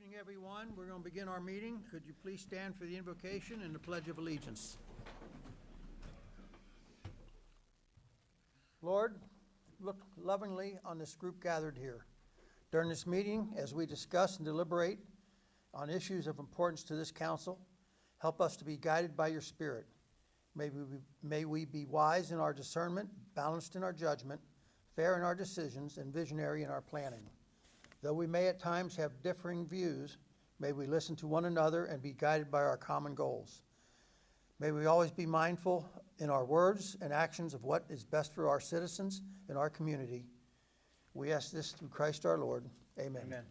Evening, everyone. We're going to begin our meeting. Could you please stand for the invocation and the Pledge of Allegiance? Lord, look lovingly on this group gathered here. During this meeting, as we discuss and deliberate on issues of importance to this council, help us to be guided by your Spirit. May we be wise in our discernment, balanced in our judgment, fair in our decisions, and visionary in our planning. Though we may at times have differing views, may we listen to one another and be guided by our common goals. May we always be mindful in our words and actions of what is best for our citizens and our community. We ask this through Christ our Lord. Amen. Amen.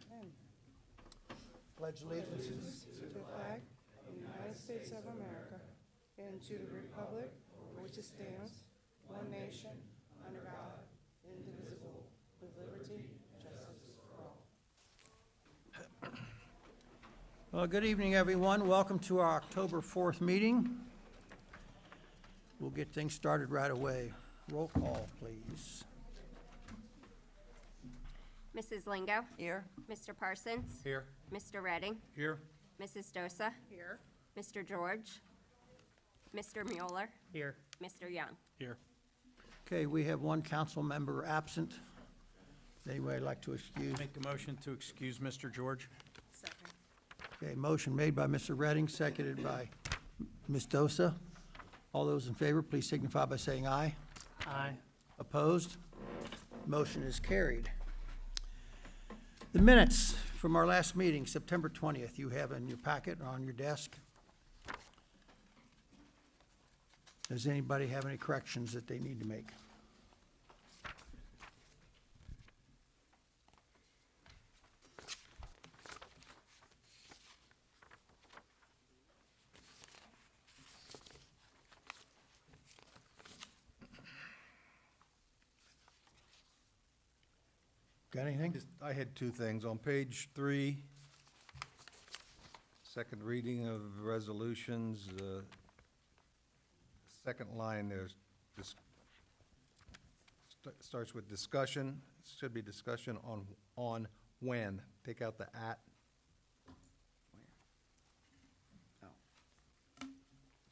Pledge allegiance to the flag of the United States of America and to the republic for which it stands, one nation, under God, indivisible, with liberty and justice for all. Well, good evening, everyone. Welcome to our October 4th meeting. We'll get things started right away. Roll call, please. Mrs. Lingo. Here. Mr. Parsons. Here. Mr. Redding. Here. Mrs. Dosa. Here. Mr. George. Mr. Mueller. Here. Mr. Young. Here. Okay, we have one council member absent. Anybody like to excuse? Make a motion to excuse Mr. George. Second. Okay, motion made by Mr. Redding, seconded by Ms. Dosa. All those in favor, please signify by saying aye. Aye. Opposed? Motion is carried. The minutes from our last meeting, September 20th, you have in your packet or on your desk. Does anybody have any corrections that they need to make? Got anything? I had two things. On page 3, second reading of resolutions, second line there's starts with discussion. It should be discussion on when. Take out the at.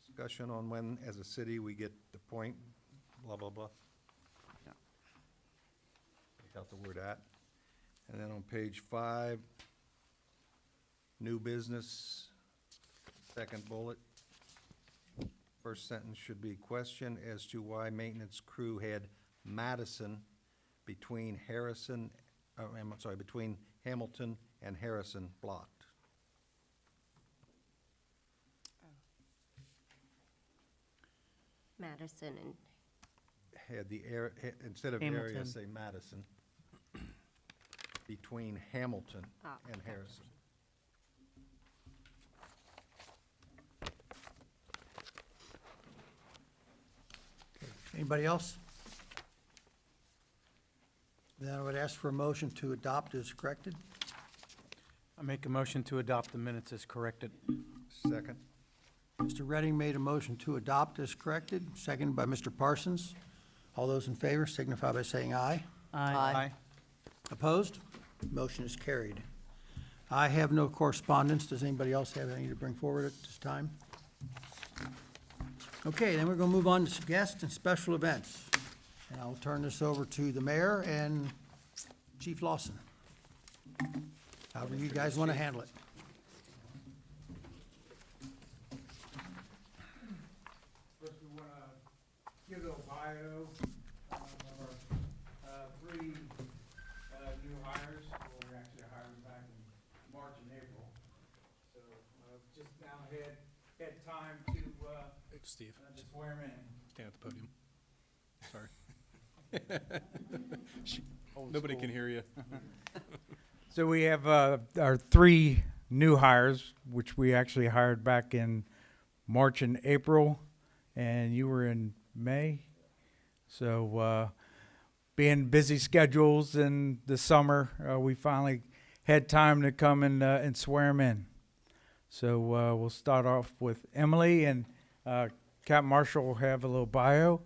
Discussion on when, as a city, we get the point, blah, blah, blah. Take out the word at. And then on page 5, new business, second bullet. First sentence should be question as to why maintenance crew had Madison between between Hamilton and Harrison blocked. Madison and Had the air, instead of Hamilton. area, say Madison. Between Hamilton and okay. Harrison. Anybody else? Then I would ask for a motion to adopt as corrected. I make a motion to adopt the minutes as corrected. Second. Mr. Redding made a motion to adopt as corrected, seconded by Mr. Parsons. All those in favor signify by saying aye. Aye. Opposed? Motion is carried. I have no correspondence. Does anybody else have any to bring forward at this time? Okay, then we're going to move on to guests and special events. And I'll turn this over to the mayor and Chief Lawson. However you guys want to handle it. First, we want to give a little bio of our three new hires. Well, we actually hired them back in March and April. So just now had time to Steve, to swear them in. stand at the podium. Sorry. Nobody can hear you. So we have our three new hires, which we actually hired back in March and April, and you were in May. So being busy schedules in the summer, we finally had time to come and swear them in. So we'll start off with Emily, and Captain Marshall will have a little bio.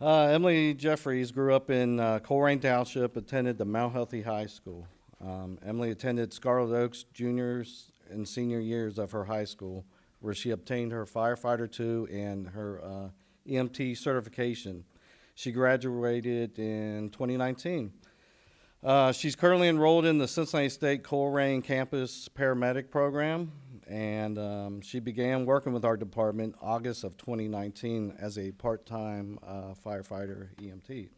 Emily Jeffries grew up in Colerain Township, attended the Mount Healthy High School. Emily attended Scarlet Oaks juniors and senior years of her high school, where she obtained her Firefighter 2 and her EMT certification. She graduated in 2019. She's currently enrolled in the Cincinnati State Colerain campus paramedic program, and she began working with our department August of 2019 as a part-time firefighter EMT.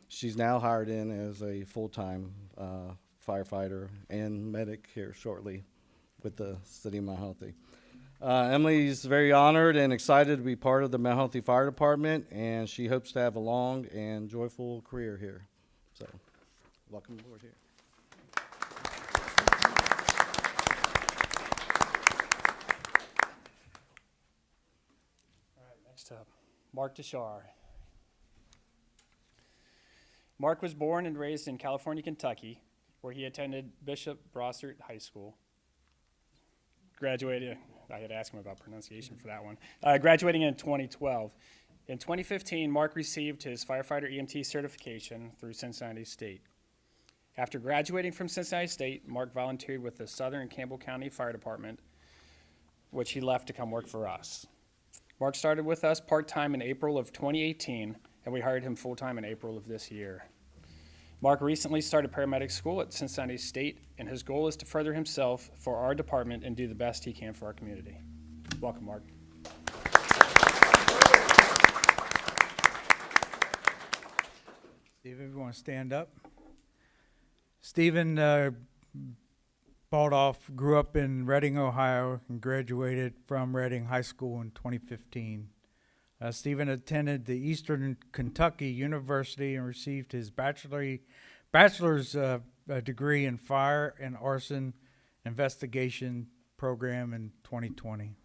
She's now hired in as a full-time firefighter and medic here shortly with the City of Mount Healthy. Emily's very honored and excited to be part of the Mount Healthy Fire Department, and she hopes to have a long and joyful career here. So, welcome aboard here. All right, next up, Mark Deshar. Mark was born and raised in California, Kentucky, where he attended Bishop Brossart High School. Graduated, I had to ask him about pronunciation for that one. Graduating in 2012. In 2015, Mark received his firefighter EMT certification through Cincinnati State. After graduating from Cincinnati State, Mark volunteered with the Southern Campbell County Fire Department, which he left to come work for us. Mark started with us part-time in April of 2018, and we hired him full-time in April of this year. Mark recently started paramedic school at Cincinnati State, and his goal is to further himself for our department and do the best he can for our community. Welcome, Mark. Stephen, if you want to stand up. Stephen Baldoff grew up in Reading, Ohio, and graduated from Reading High School in 2015. Stephen attended the Eastern Kentucky University and received his bachelor's degree in fire and arson investigation program in 2020.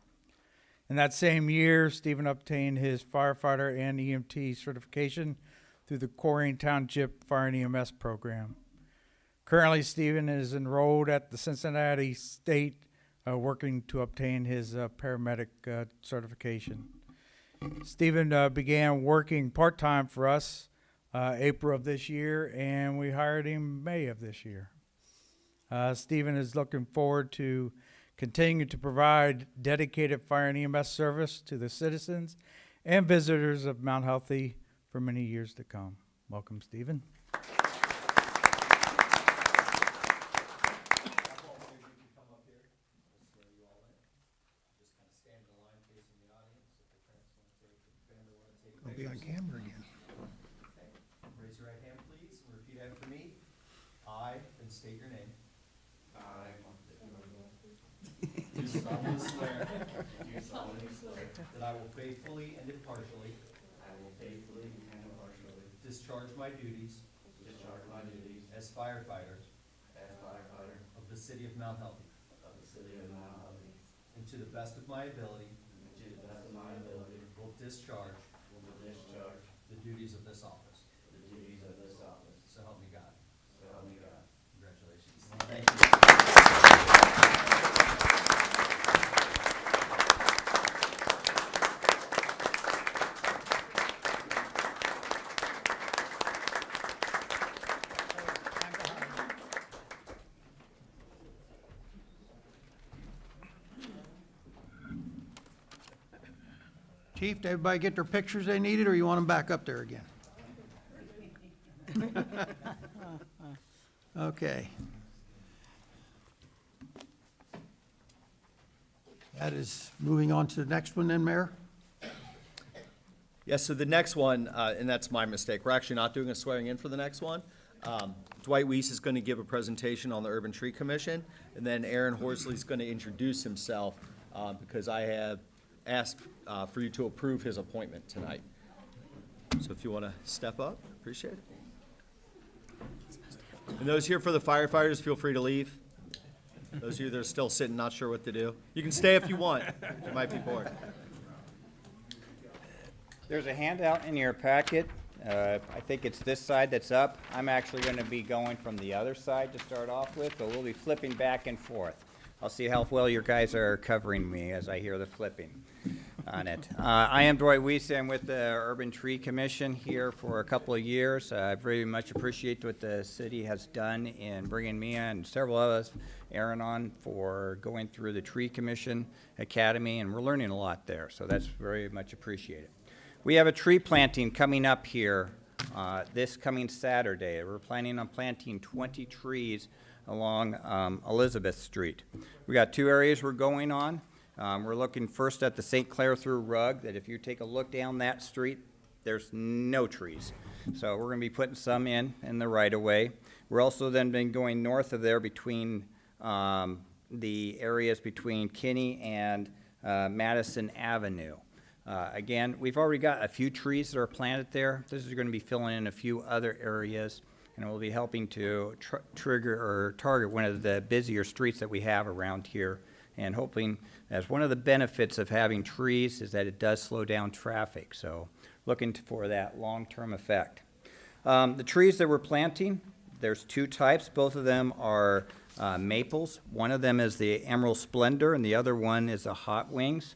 In that same year, Stephen obtained his firefighter and EMT certification through the Colerain Township Fire and EMS program. Currently, Stephen is enrolled at the Cincinnati State, working to obtain his paramedic certification. Stephen began working part-time for us April of this year, and we hired him May of this year. Stephen is looking forward to continuing to provide dedicated fire and EMS service to the citizens and visitors of Mount Healthy for many years to come. Welcome, Stephen. I'll be on camera again. Raise your right hand, please, and repeat after me. I, and state your name. I, do solemnly swear. Do solemnly swear. That I will faithfully and impartially. I will faithfully and impartially. Discharge my duties. Discharge my duties. As firefighter. As firefighter. Of the city of Mount Healthy. Of the city of Mount Healthy. And to the best of my ability. And to the best of my ability. Will discharge. Discharge the duties of this office. The duties of this office. So help me God. So help me God. Congratulations. Thank you. Chief, did everybody get their pictures they needed, or you want them back up there again? Okay. That is moving on to the next one then, Mayor? Yes, so the next one, and that's my mistake, we're actually not doing a swearing in for the next one. Dwight Weiss is going to give a presentation on the Urban Tree Commission, and then Aaron Horsley is going to introduce himself because I have asked for you to approve his appointment tonight. So if you want to step up, appreciate it. And those here for the firefighters, feel free to leave. Those of you that are still sitting, not sure what to do, you can stay if you want. You might be bored. There's a handout in your packet. I think it's this side that's up. I'm actually going to be going from the other side to start off with, but we'll be flipping back and forth. I'll see how well your guys are covering me as I hear the flipping on it. I am Dwight Weiss. I'm with the Urban Tree Commission here for a couple of years. I very much appreciate what the city has done in bringing me and several of us, Aaron, on for going through the Tree Commission Academy, and we're learning a lot there, so that's very much appreciated. We have a tree planting coming up here this coming Saturday. We're planning on planting 20 trees along Elizabeth Street. We got 2 areas we're going on. We're looking first at the St. Clair through Rugg, that if you take a look down that street, there's no trees. So we're gonna be putting some in the right of way. We're also then been going north of there between the areas between Kinney and Madison Avenue. Again, we've already got a few trees that are planted there. This is gonna be filling in a few other areas, and we'll be helping to trigger or target one of the busier streets that we have around here, and hoping, as one of the benefits of having trees is that it does slow down traffic, so looking for that long-term effect. The trees that we're planting, there's 2 types. Both of them are maples. One of them is the Emerald Splendor, and the other one is a Hot Wings.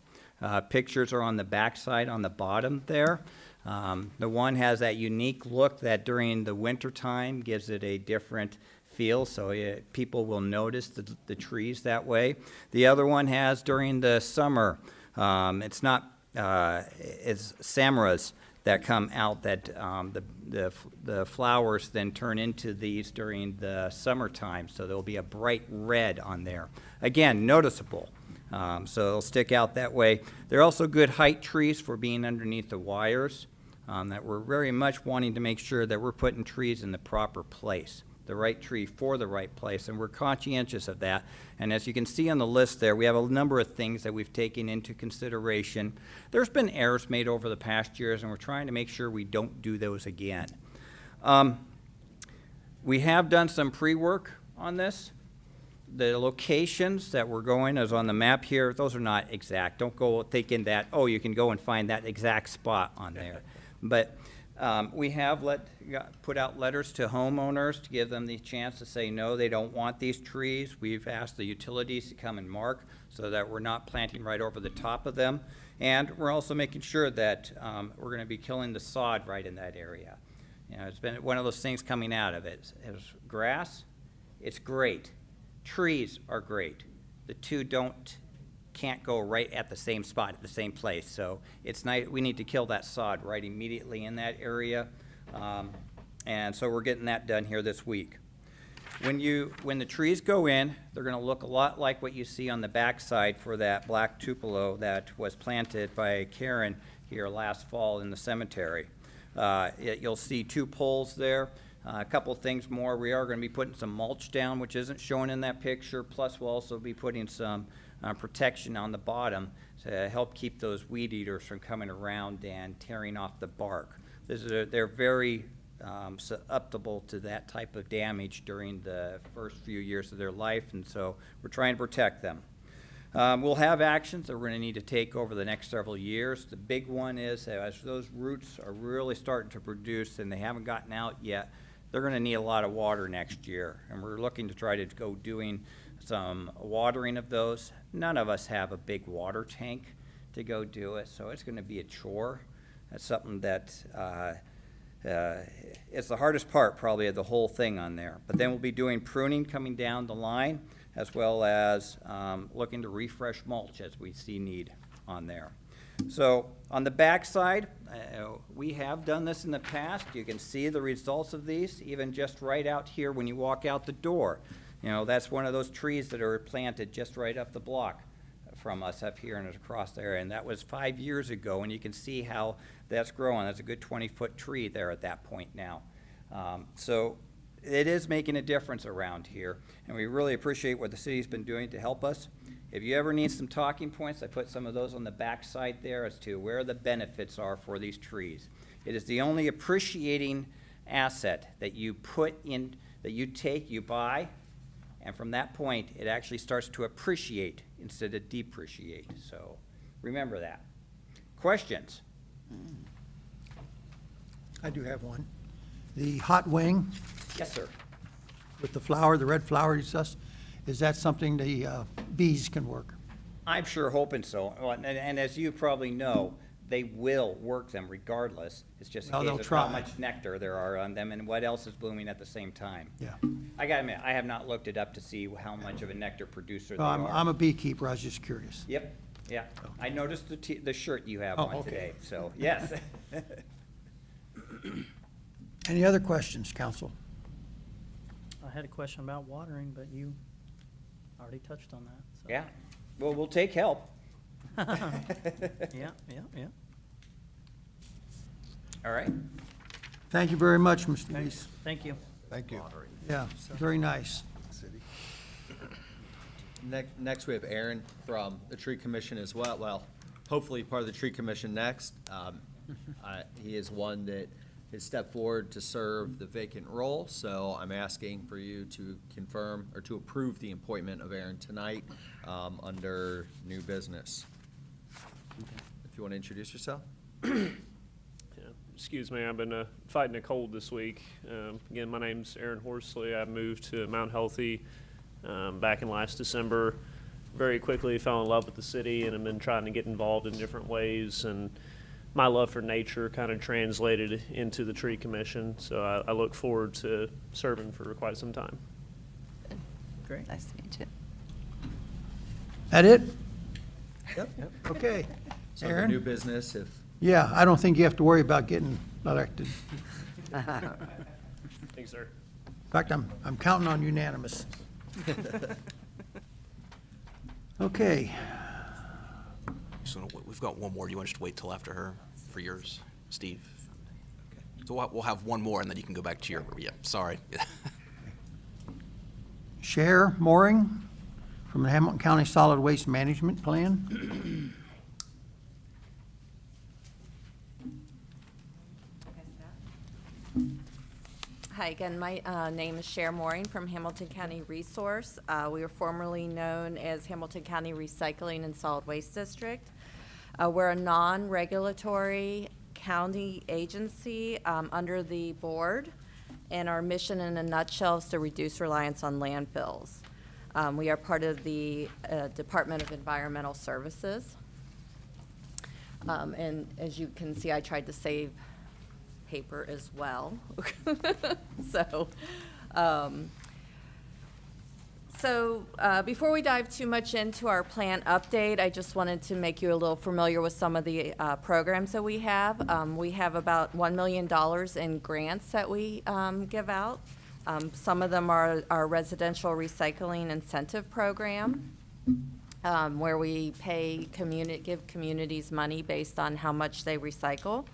Pictures are on the backside on the bottom there. The one has that unique look that during the winter time gives it a different feel, so people will notice the trees that way. The other one has during the summer, it's samaras that come out that the flowers then turn into these during the summertime, so there'll be a bright red on there. Again, noticeable. So it'll stick out that way. They're also good height trees for being underneath the wires, that we're very much wanting to make sure that we're putting trees in the proper place, the right tree for the right place, and we're conscientious of that. And as you can see on the list there, we have a number of things that we've taken into consideration. There's been errors made over the past years, and we're trying to make sure we don't do those again. We have done some pre-work on this. The locations that we're going is on the map here. Those are not exact. Don't go thinking that, oh, you can go and find that exact spot on there. But we have put out letters to homeowners to give them the chance to say no, they don't want these trees. We've asked the utilities to come and mark so that we're not planting right over the top of them. And we're also making sure that we're going to be killing the sod right in that area. You know, it's been one of those things coming out of it. It's grass, it's great. Trees are great. The two can't go right at the same spot at the same place. So it's nice. We need to kill that sod right immediately in that area, and so we're getting that done here this week. When the trees go in, they're going to look a lot like what you see on the backside for that black tupelo that was planted by Karen here last fall in the cemetery. You'll see 2 poles there. A couple things more. We are going to be putting some mulch down, which isn't shown in that picture. Plus, we'll also be putting some protection on the bottom to help keep those weed eaters from coming around and tearing off the bark. They're very susceptible to that type of damage during the first few years of their life, and so we're trying to protect them. We'll have actions that we're going to need to take over the next several years. The big one is as those roots are really starting to produce and they haven't gotten out yet, they're going to need a lot of water next year, and we're looking to try to go doing some watering of those. None of us have a big water tank to go do it, so it's going to be a chore. That's something that it's the hardest part probably of the whole thing on there. But then we'll be doing pruning coming down the line, as well as looking to refresh mulch as we see need on there. So on the back side, we have done this in the past. You can see the results of these even just right out here when you walk out the door. You know, that's one of those trees that are planted just right up the block from us up here and across there, and that was 5 years ago, and you can see how that's growing. That's a good 20-foot tree there at that point now. So it is making a difference around here, and we really appreciate what the city's been doing to help us. If you ever need some talking points, I put some of those on the back side there as to where the benefits are for these trees. It is the only appreciating asset that you put in, that you take, you buy, and from that point, it actually starts to appreciate instead of depreciate. So remember that. Questions? I do have one. The hot wing Yes, sir. with the flower, the red flower you discussed, Is that something the bees can work? I'm sure hoping so. Well, and as you probably know, they will work them regardless. It's just a Well, case they'll of how try. much nectar there are on them and what else is blooming at the same time. Yeah. I gotta admit, I have not looked it up to see how much of a nectar producer they No, are. I'm a beekeeper, I was just curious. Yep, yeah. I noticed the shirt you have Oh, on okay. today, so, yes. Any other questions, council? I had a question about watering, but you already touched on that. So. Yeah, well, we'll take help. Yeah. All right. Thank you very much, Mr. Okay, Reese. thank you. Thank you. Yeah, very nice. Next, we have Aaron from the Tree Commission as well. Well, hopefully part of the Tree Commission next. He is one that has stepped forward to serve the vacant role, so I'm asking for you to confirm or to approve the appointment of Aaron tonight under new business. If you want to introduce yourself. Excuse me, I've been fighting a cold this week. Again, my name's Aaron Horsley. I moved to Mount Healthy back in last December. Very quickly fell in love with the city and have been trying to get involved in different ways. And my love for nature kind of translated into the Tree Commission. So I look forward to serving for quite some time. Great. Nice to meet you. That it? Yep. Okay. So under Aaron? new business, if Yeah, I don't think you have to worry about getting elected. Thanks, sir. In fact, I'm counting on unanimous. Okay, So we've got one more. Do you want to just wait till after her for yours, Steve? So we'll have one more, and then you can go back to your, yeah, sorry. Cher Mooring from the Hamilton County Solid Waste Management Plan. Hi again, my name is Cher Mooring from Hamilton County Resource. We were formerly known as Hamilton County Recycling and Solid Waste District. We're a non-regulatory county agency under the board, and our mission in a nutshell is to reduce reliance on landfills. We are part of the Department of Environmental Services. And as you can see, I tried to save paper as well. So, before we dive too much into our plan update, I just wanted to make you a little familiar with some of the programs that we have. We have about $1 million in grants that we give out. Some of them are our residential recycling incentive program, where we give communities money based on how much they recycle.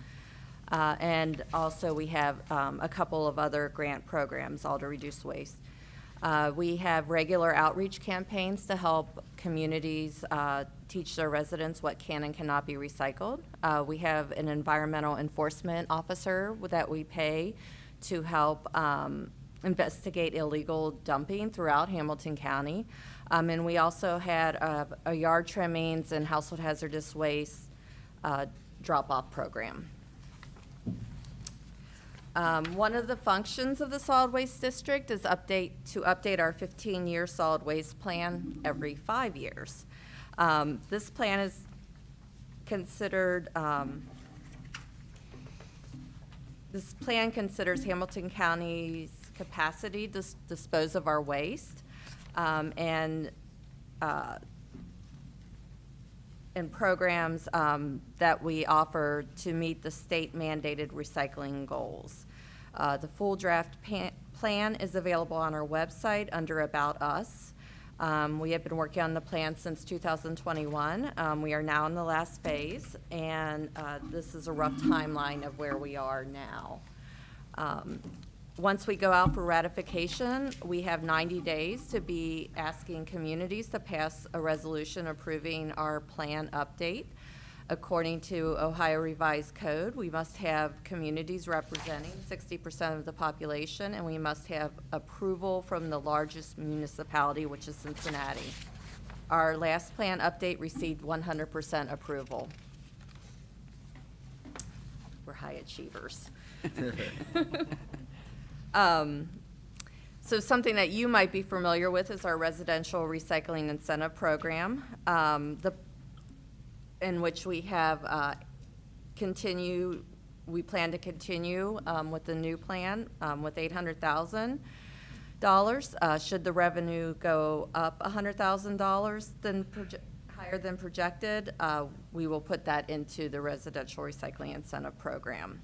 And also we have a couple of other grant programs, all to reduce waste. We have regular outreach campaigns to help communities teach their residents what can and cannot be recycled. We have an environmental enforcement officer that we pay to help investigate illegal dumping throughout Hamilton County. And we also had a yard trimmings and household hazardous waste drop-off program. One of the functions of the Solid Waste District is to update our 15-year solid waste plan every 5 years. This plan is considered, this plan considers Hamilton County's capacity to dispose of our waste, and programs that we offer to meet the state mandated recycling goals. The full draft plan is available on our website under About Us. We have been working on the plan since 2021. We are now in the last phase, and this is a rough timeline of where we are now. Once we go out for ratification, we have 90 days to be asking communities to pass a resolution approving our plan update. According to Ohio Revised Code, we must have communities representing 60% of the population, and we must have approval from the largest municipality, which is Cincinnati. Our last plan update received 100% approval. We're high achievers. So something that you might be familiar with is our residential recycling incentive program, in which we have we plan to continue with the new plan with $800,000. Should the revenue go up $100,000 higher than projected, we will put that into the residential recycling incentive program.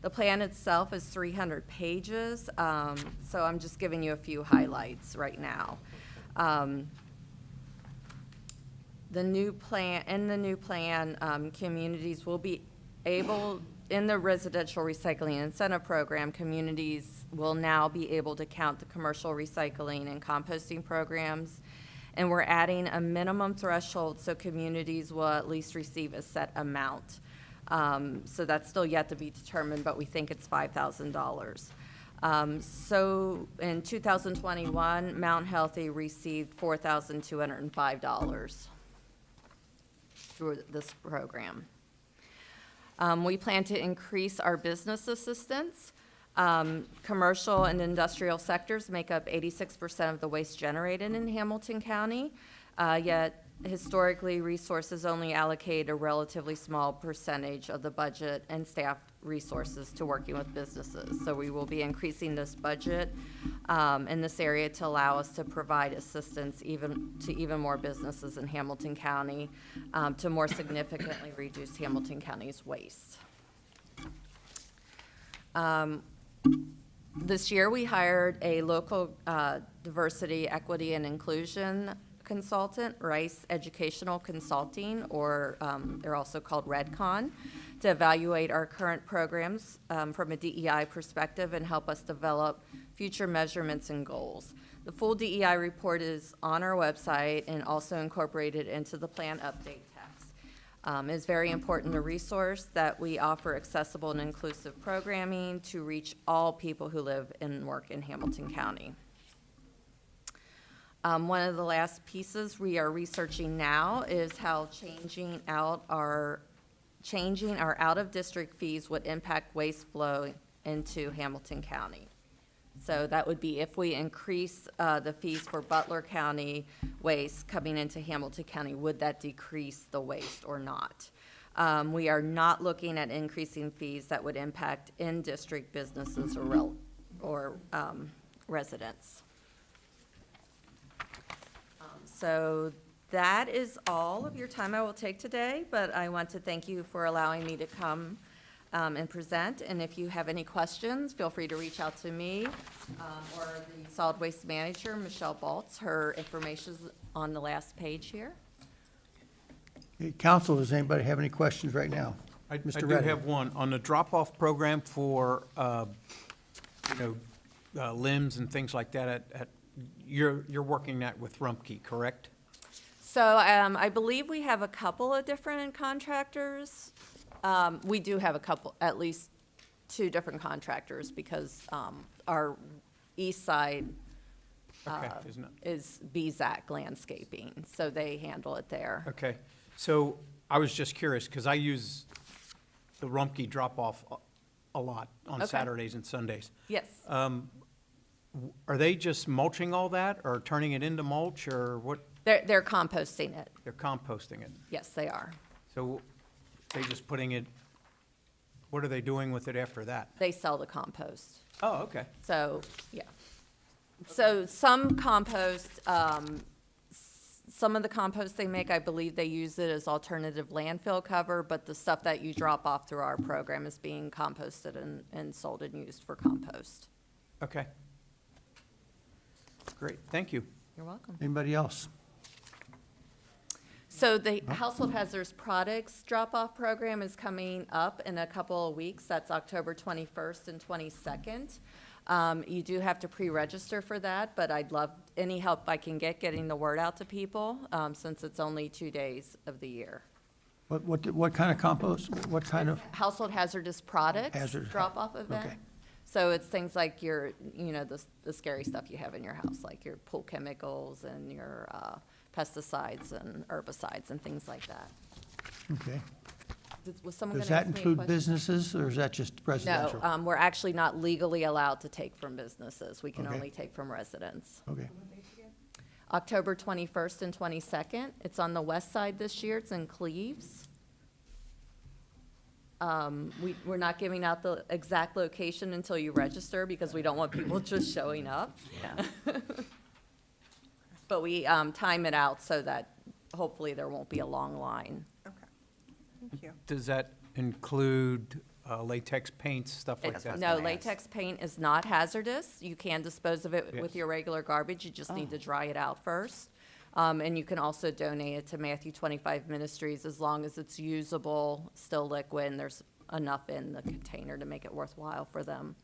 The plan itself is 300 pages, so I'm just giving you a few highlights right now. In the new plan, communities will be able, in the residential recycling incentive program, communities will now be able to count the commercial recycling and composting programs. And we're adding a minimum threshold so communities will at least receive a set amount. So that's still yet to be determined, but we think it's $5,000. So in 2021, Mount Healthy received $4,205 through this program. We plan to increase our business assistance. Commercial and industrial sectors make up 86% of the waste generated in Hamilton County, yet historically resources only allocate a relatively small percentage of the budget and staff resources to working with businesses. So we will be increasing this budget in this area to allow us to provide assistance even more businesses in Hamilton County to more significantly reduce Hamilton County's waste. This year, we hired a local diversity, equity, and inclusion consultant, Rice Educational Consulting, or they're also called REDCON, to evaluate our current programs from a DEI perspective and help us develop future measurements and goals. The full DEI report is on our website and also incorporated into the plan update text. It's very important, a resource that we offer accessible and inclusive programming to reach all people who live and work in Hamilton County. One of the last pieces we are researching now is how changing our out-of-district fees would impact waste flow into Hamilton County. So that would be if we increase the fees for Butler County waste coming into Hamilton County, would that decrease the waste or not? We are not looking at increasing fees that would impact in-district businesses or residents. So that is all of your time I will take today, but I want to thank you for allowing me to come and present. And if you have any questions, feel free to reach out to me or the solid waste manager, Michelle Baltz. Her information is on the last page here. Okay, council, does anybody have any questions right now? I Mr. do Redding. have one. On the drop-off program for, limbs and things like that, you're working that with Rumpke, correct? So I believe we have a couple of different contractors. We do have at least 2 different contractors because our east side is BZAC Landscaping, so they handle it there. Okay, so I was just curious, because I use the Rumpke drop-off a lot on Saturdays and Sundays. Yes. Are they just mulching all that, or turning it into mulch, or what? They're composting it. They're composting it. Yes, they are. So they just putting it, what are they doing with it after that? They sell the compost. Oh, okay. So, yeah. So some compost, some of the compost they make, I believe they use it as alternative landfill cover, but the stuff that you drop off through our program is being composted and sold and used for compost. Okay. Great, thank you. You're welcome. Anybody else? So the Household Hazardous Products drop-off program is coming up in a couple of weeks. That's October 21st and 22nd. You do have to pre-register for that, but I'd love any help I can get getting the word out to people since it's only 2 days of the year. What kind of compost? What kind of? Household Hazardous Products drop-off event. Okay. So it's things like your, the scary stuff you have in your house, like your pool chemicals and your pesticides and herbicides and things like that. Okay. Was someone Does gonna that ask me a include question? businesses, or is that just residential? No, we're actually not legally allowed to take from businesses. We can Okay. only take from residents. Okay. October 21st and 22nd. It's on the west side this year. It's in Cleves. We're not giving out the exact location until you register because we don't want people just showing up. But we time it out so that hopefully there won't be a long line. Okay, thank you. Does that include latex paints, stuff like that? No, latex paint is not hazardous. You can dispose of it with Yes. your regular garbage. You just need to dry it out first. And you can also donate it to Matthew 25 Ministries as long as it's usable, still liquid, and there's enough in the container to make it worthwhile for them.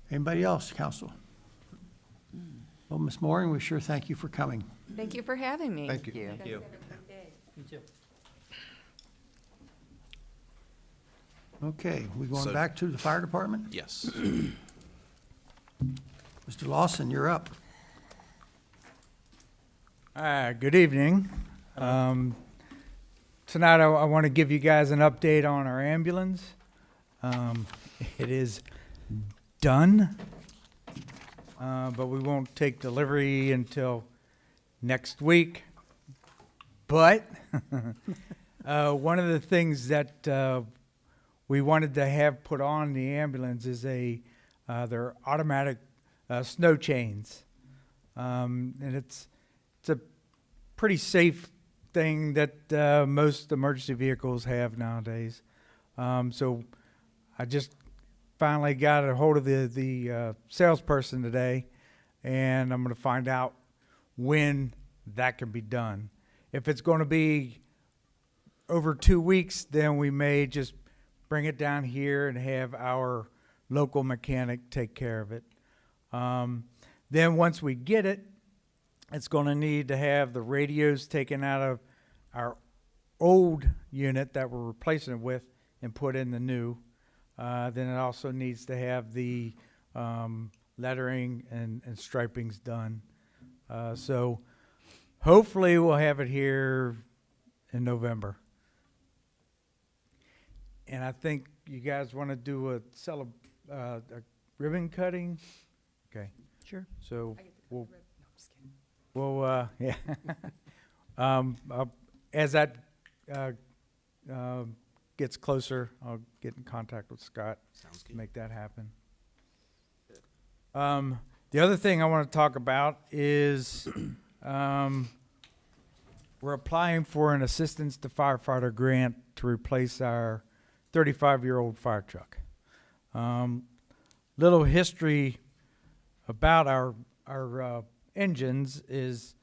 Anybody else, council? Well, Ms. Moran, we sure thank you for coming. Thank you for having me. Thank you. Thank you. You too. Okay, we going So- back to the fire department? Yes. Mr. Lawson, you're up. Good evening. Tonight, I want to give you guys an update on our ambulance. It is done, but we won't take delivery until next week. But one of the things that we wanted to have put on the ambulance is they're automatic snow chains. And it's a pretty safe thing that most emergency vehicles have nowadays. So I just finally got a hold of the salesperson today, and I'm going to find out when that can be done. If it's going to be over 2 weeks, then we may just bring it down here and have our local mechanic take care of it. Then once we get it, it's going to need to have the radios taken out of our old unit that we're replacing it with and put in the new. Then it also needs to have the lettering and stripings done. So hopefully we'll have it here in November. And I think you guys want to do a ribbon cutting? Okay. Sure. So we'll, yeah. As that gets closer, I'll get in contact with Scott to make that happen. The other thing I want to talk about is we're applying for an Assistance to Firefighter grant to replace our 35-year-old fire truck. Little history about our engines is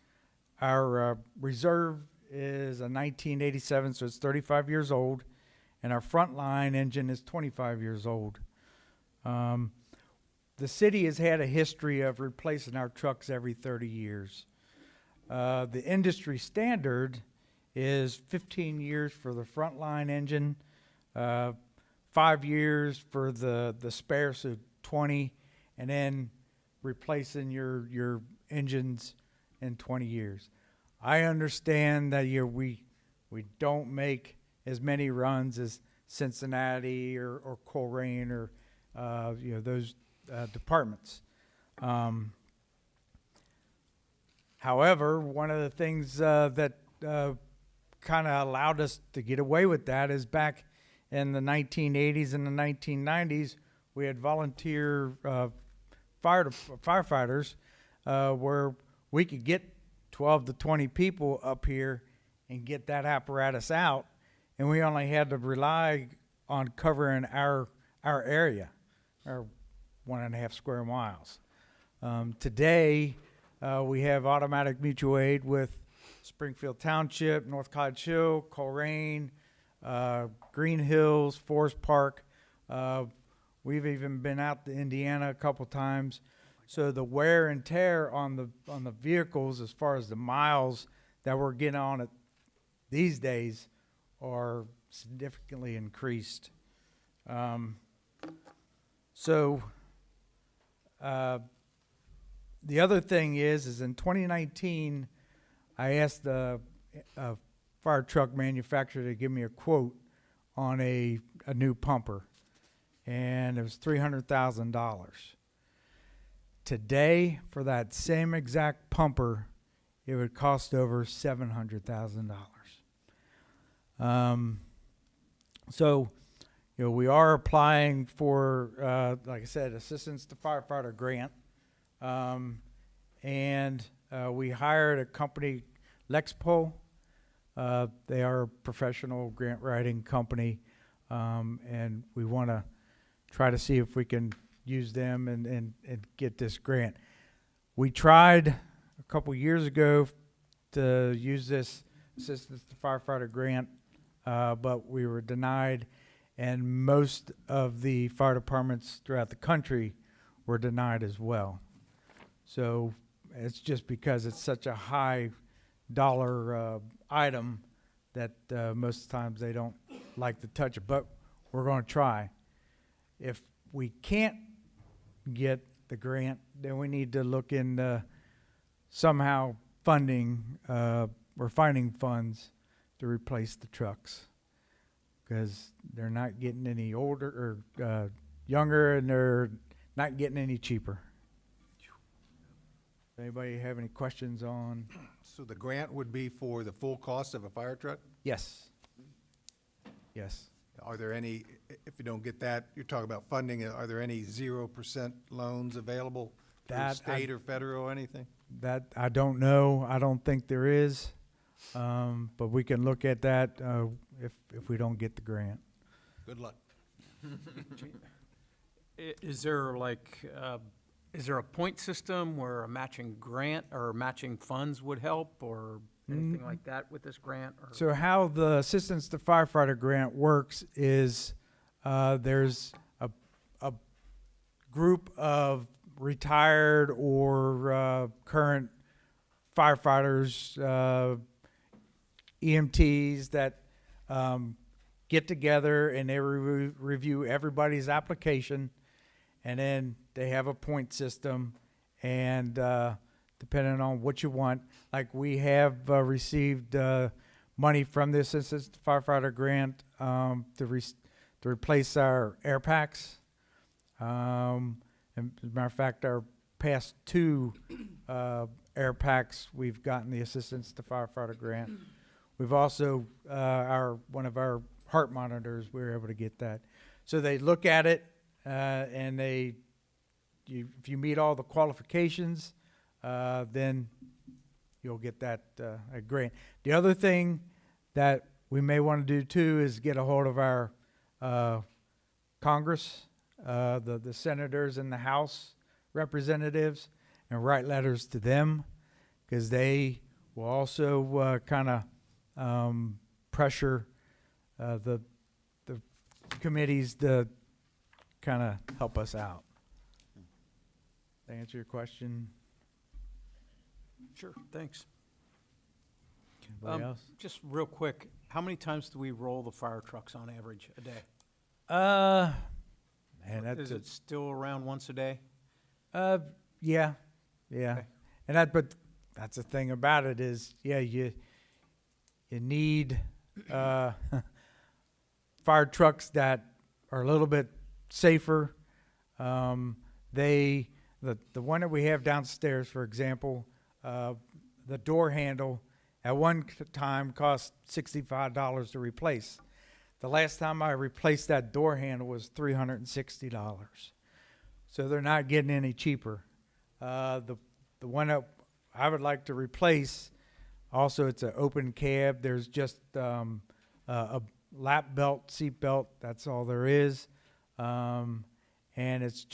our reserve is a 1987, so it's 35 years old, and our frontline engine is 25 years old. The city has had a history of replacing our trucks every 30 years. The industry standard is 15 years for the frontline engine, 5 years for the spare, so 20, and then replacing your engines in 20 years. I understand that we don't make as many runs as Cincinnati or Coleraine or those departments. However, one of the things that kind of allowed us to get away with that is back in the 1980s and the 1990s, we had volunteer firefighters where we could get 12 to 20 people up here and get that apparatus out, and we only had to rely on covering our area, our 1.5 square miles. Today, we have automatic mutual aid with Springfield Township, North Cottage Hill, Coleraine, Green Hills, Forest Park. We've even been out to Indiana a couple times. So the wear and tear on the vehicles, as far as the miles that we're getting on it these days, are significantly increased. The other thing is in 2019, I asked fire truck manufacturer to give me a quote on a new pumper, and it was $300,000. Today, for that same exact pumper, it would cost over $700,000. So, you know, we are applying for, like I said, Assistance to Firefighter grant. And we hired a company, Lexpol. They are a professional grant writing company. And we want to try to see if we can use them and get this grant. We tried a couple years ago to use this Assistance to Firefighter grant, but we were denied, and most of the fire departments throughout the country were denied as well. So it's just because it's such a high dollar item that most times they don't like to touch it, but we're going to try. If we can't get the grant, then we need to look into somehow funding or finding funds to replace the trucks, because they're not getting any older or younger, and they're not getting any cheaper. Anybody have any questions on? So the grant would be for the full cost of a fire truck? Yes. Yes. Are there any, if you don't get that, you're talking about funding, are there any 0% loans available through state or federal or anything? That I don't know. I don't think there is. But we can look at that if we don't get the grant. Good luck. Is there like, is there a point system where a matching grant or matching funds would help, or anything like that with this grant? Or? So how the Assistance to Firefighter grant works is there's a group of retired or current firefighters, EMTs that get together and they review everybody's application, and then they have a point system, and depending on what you want, like we have received money from the Assistance to Firefighter grant to replace our air packs. And as a matter of fact, our past two air packs, we've gotten the Assistance to Firefighter grant. We've also, one of our heart monitors, we were able to get that. So they look at it, and if you meet all the qualifications, then you'll get that a grant. The other thing that we may want to do too is get a hold of our Congress, the senators and the House representatives, and write letters to them, because they will also kind of pressure the committees to kind of help us out. Did I answer your question? Sure, thanks. Anybody else? Just real quick, how many times do we roll the fire trucks on average a day? Man, that's Is it still around once a day? yeah. Okay. And but that's the thing about it is, yeah, you need fire trucks that are a little bit safer. The one that we have downstairs, for example, the door handle at one time cost $65 to replace. The last time I replaced that door handle was $360. So they're not getting any cheaper. The one that I would like to replace, also it's an open cab. There's just a lap belt, seat belt. That's all there is. And it's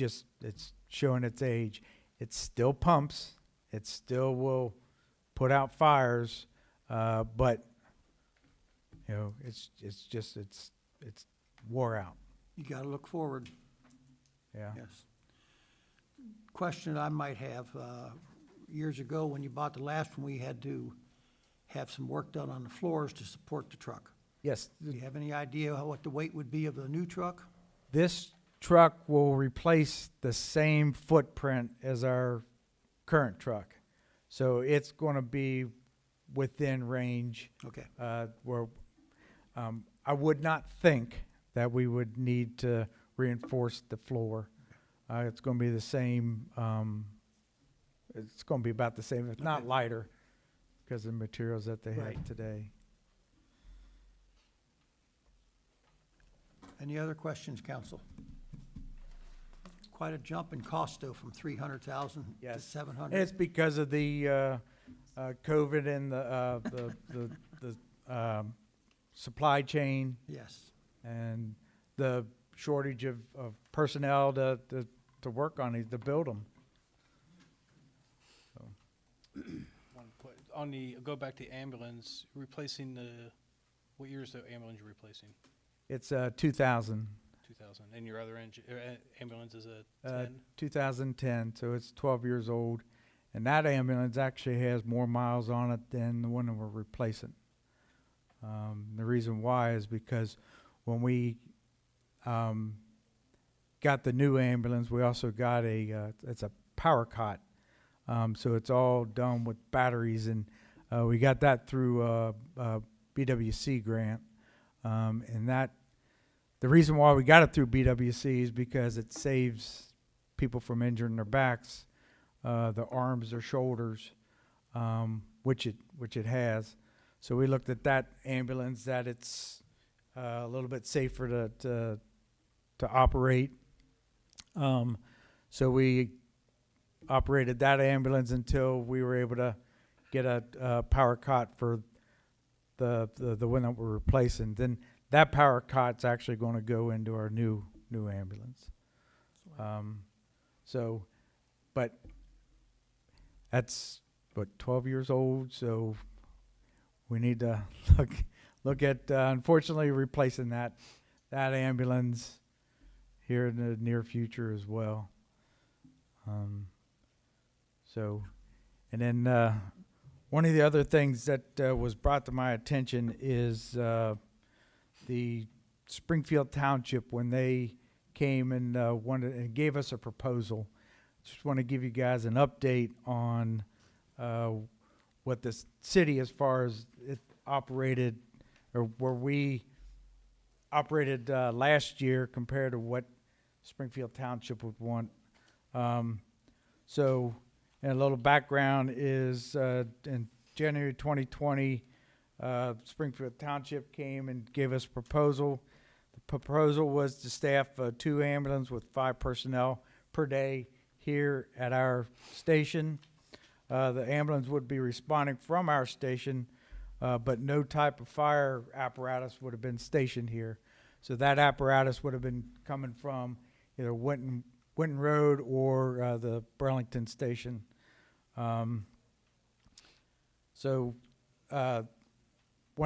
showing its age. It still pumps. It still will put out fires, but you know, it's wore out. You gotta look forward. Yeah. Yes. Question I might have, years ago, when you bought the last one, we had to have some work done on the floors to support the truck. Yes. Do you have any idea what the weight would be of the new truck? This truck will replace the same footprint as our current truck. So it's going to be within range. Okay. Where I would not think that we would need to reinforce the floor. It's going to be the same. It's going to be about the same, if not lighter, because of the materials that they Right. have today. Any other questions, council? Quite a jump in cost, though, from 300,000 to Yes. 700. It's because of the COVID and the supply chain Yes. and the shortage of personnel to work on these, to build them. On the, go back to ambulance, replacing what year is the ambulance you're replacing? It's 2000. 2000. And your other ambulance is a 10? 2010, so it's 12 years old. And that ambulance actually has more miles on it than the one that we're replacing. The reason why is because when we got the new ambulance, we also got it's a power cot. So it's all done with batteries, and we got that through a BWC grant. And the reason why we got it through BWC is because it saves people from injuring their backs, their arms, their shoulders, which it has. So we looked at that ambulance, that it's a little bit safer to operate. So we operated that ambulance until we were able to get a power cot for the one that we're replacing. Then that power cot's actually going to go into our new ambulance. But that's 12 years old, so we need to look at unfortunately replacing that ambulance here in the near future as well. And then one of the other things that was brought to my attention is the Springfield Township, when they came and gave us a proposal. Just want to give you guys an update on what the city, as far as it operated, or where we operated last year compared to what Springfield Township would want. And a little background is in January 2020, Springfield Township came and gave us a proposal. The proposal was to staff 2 ambulances with 5 personnel per day here at our station. The ambulance would be responding from our station, but no type of fire apparatus would have been stationed here. So that apparatus would have been coming from either Winton Road or the Burlington station. One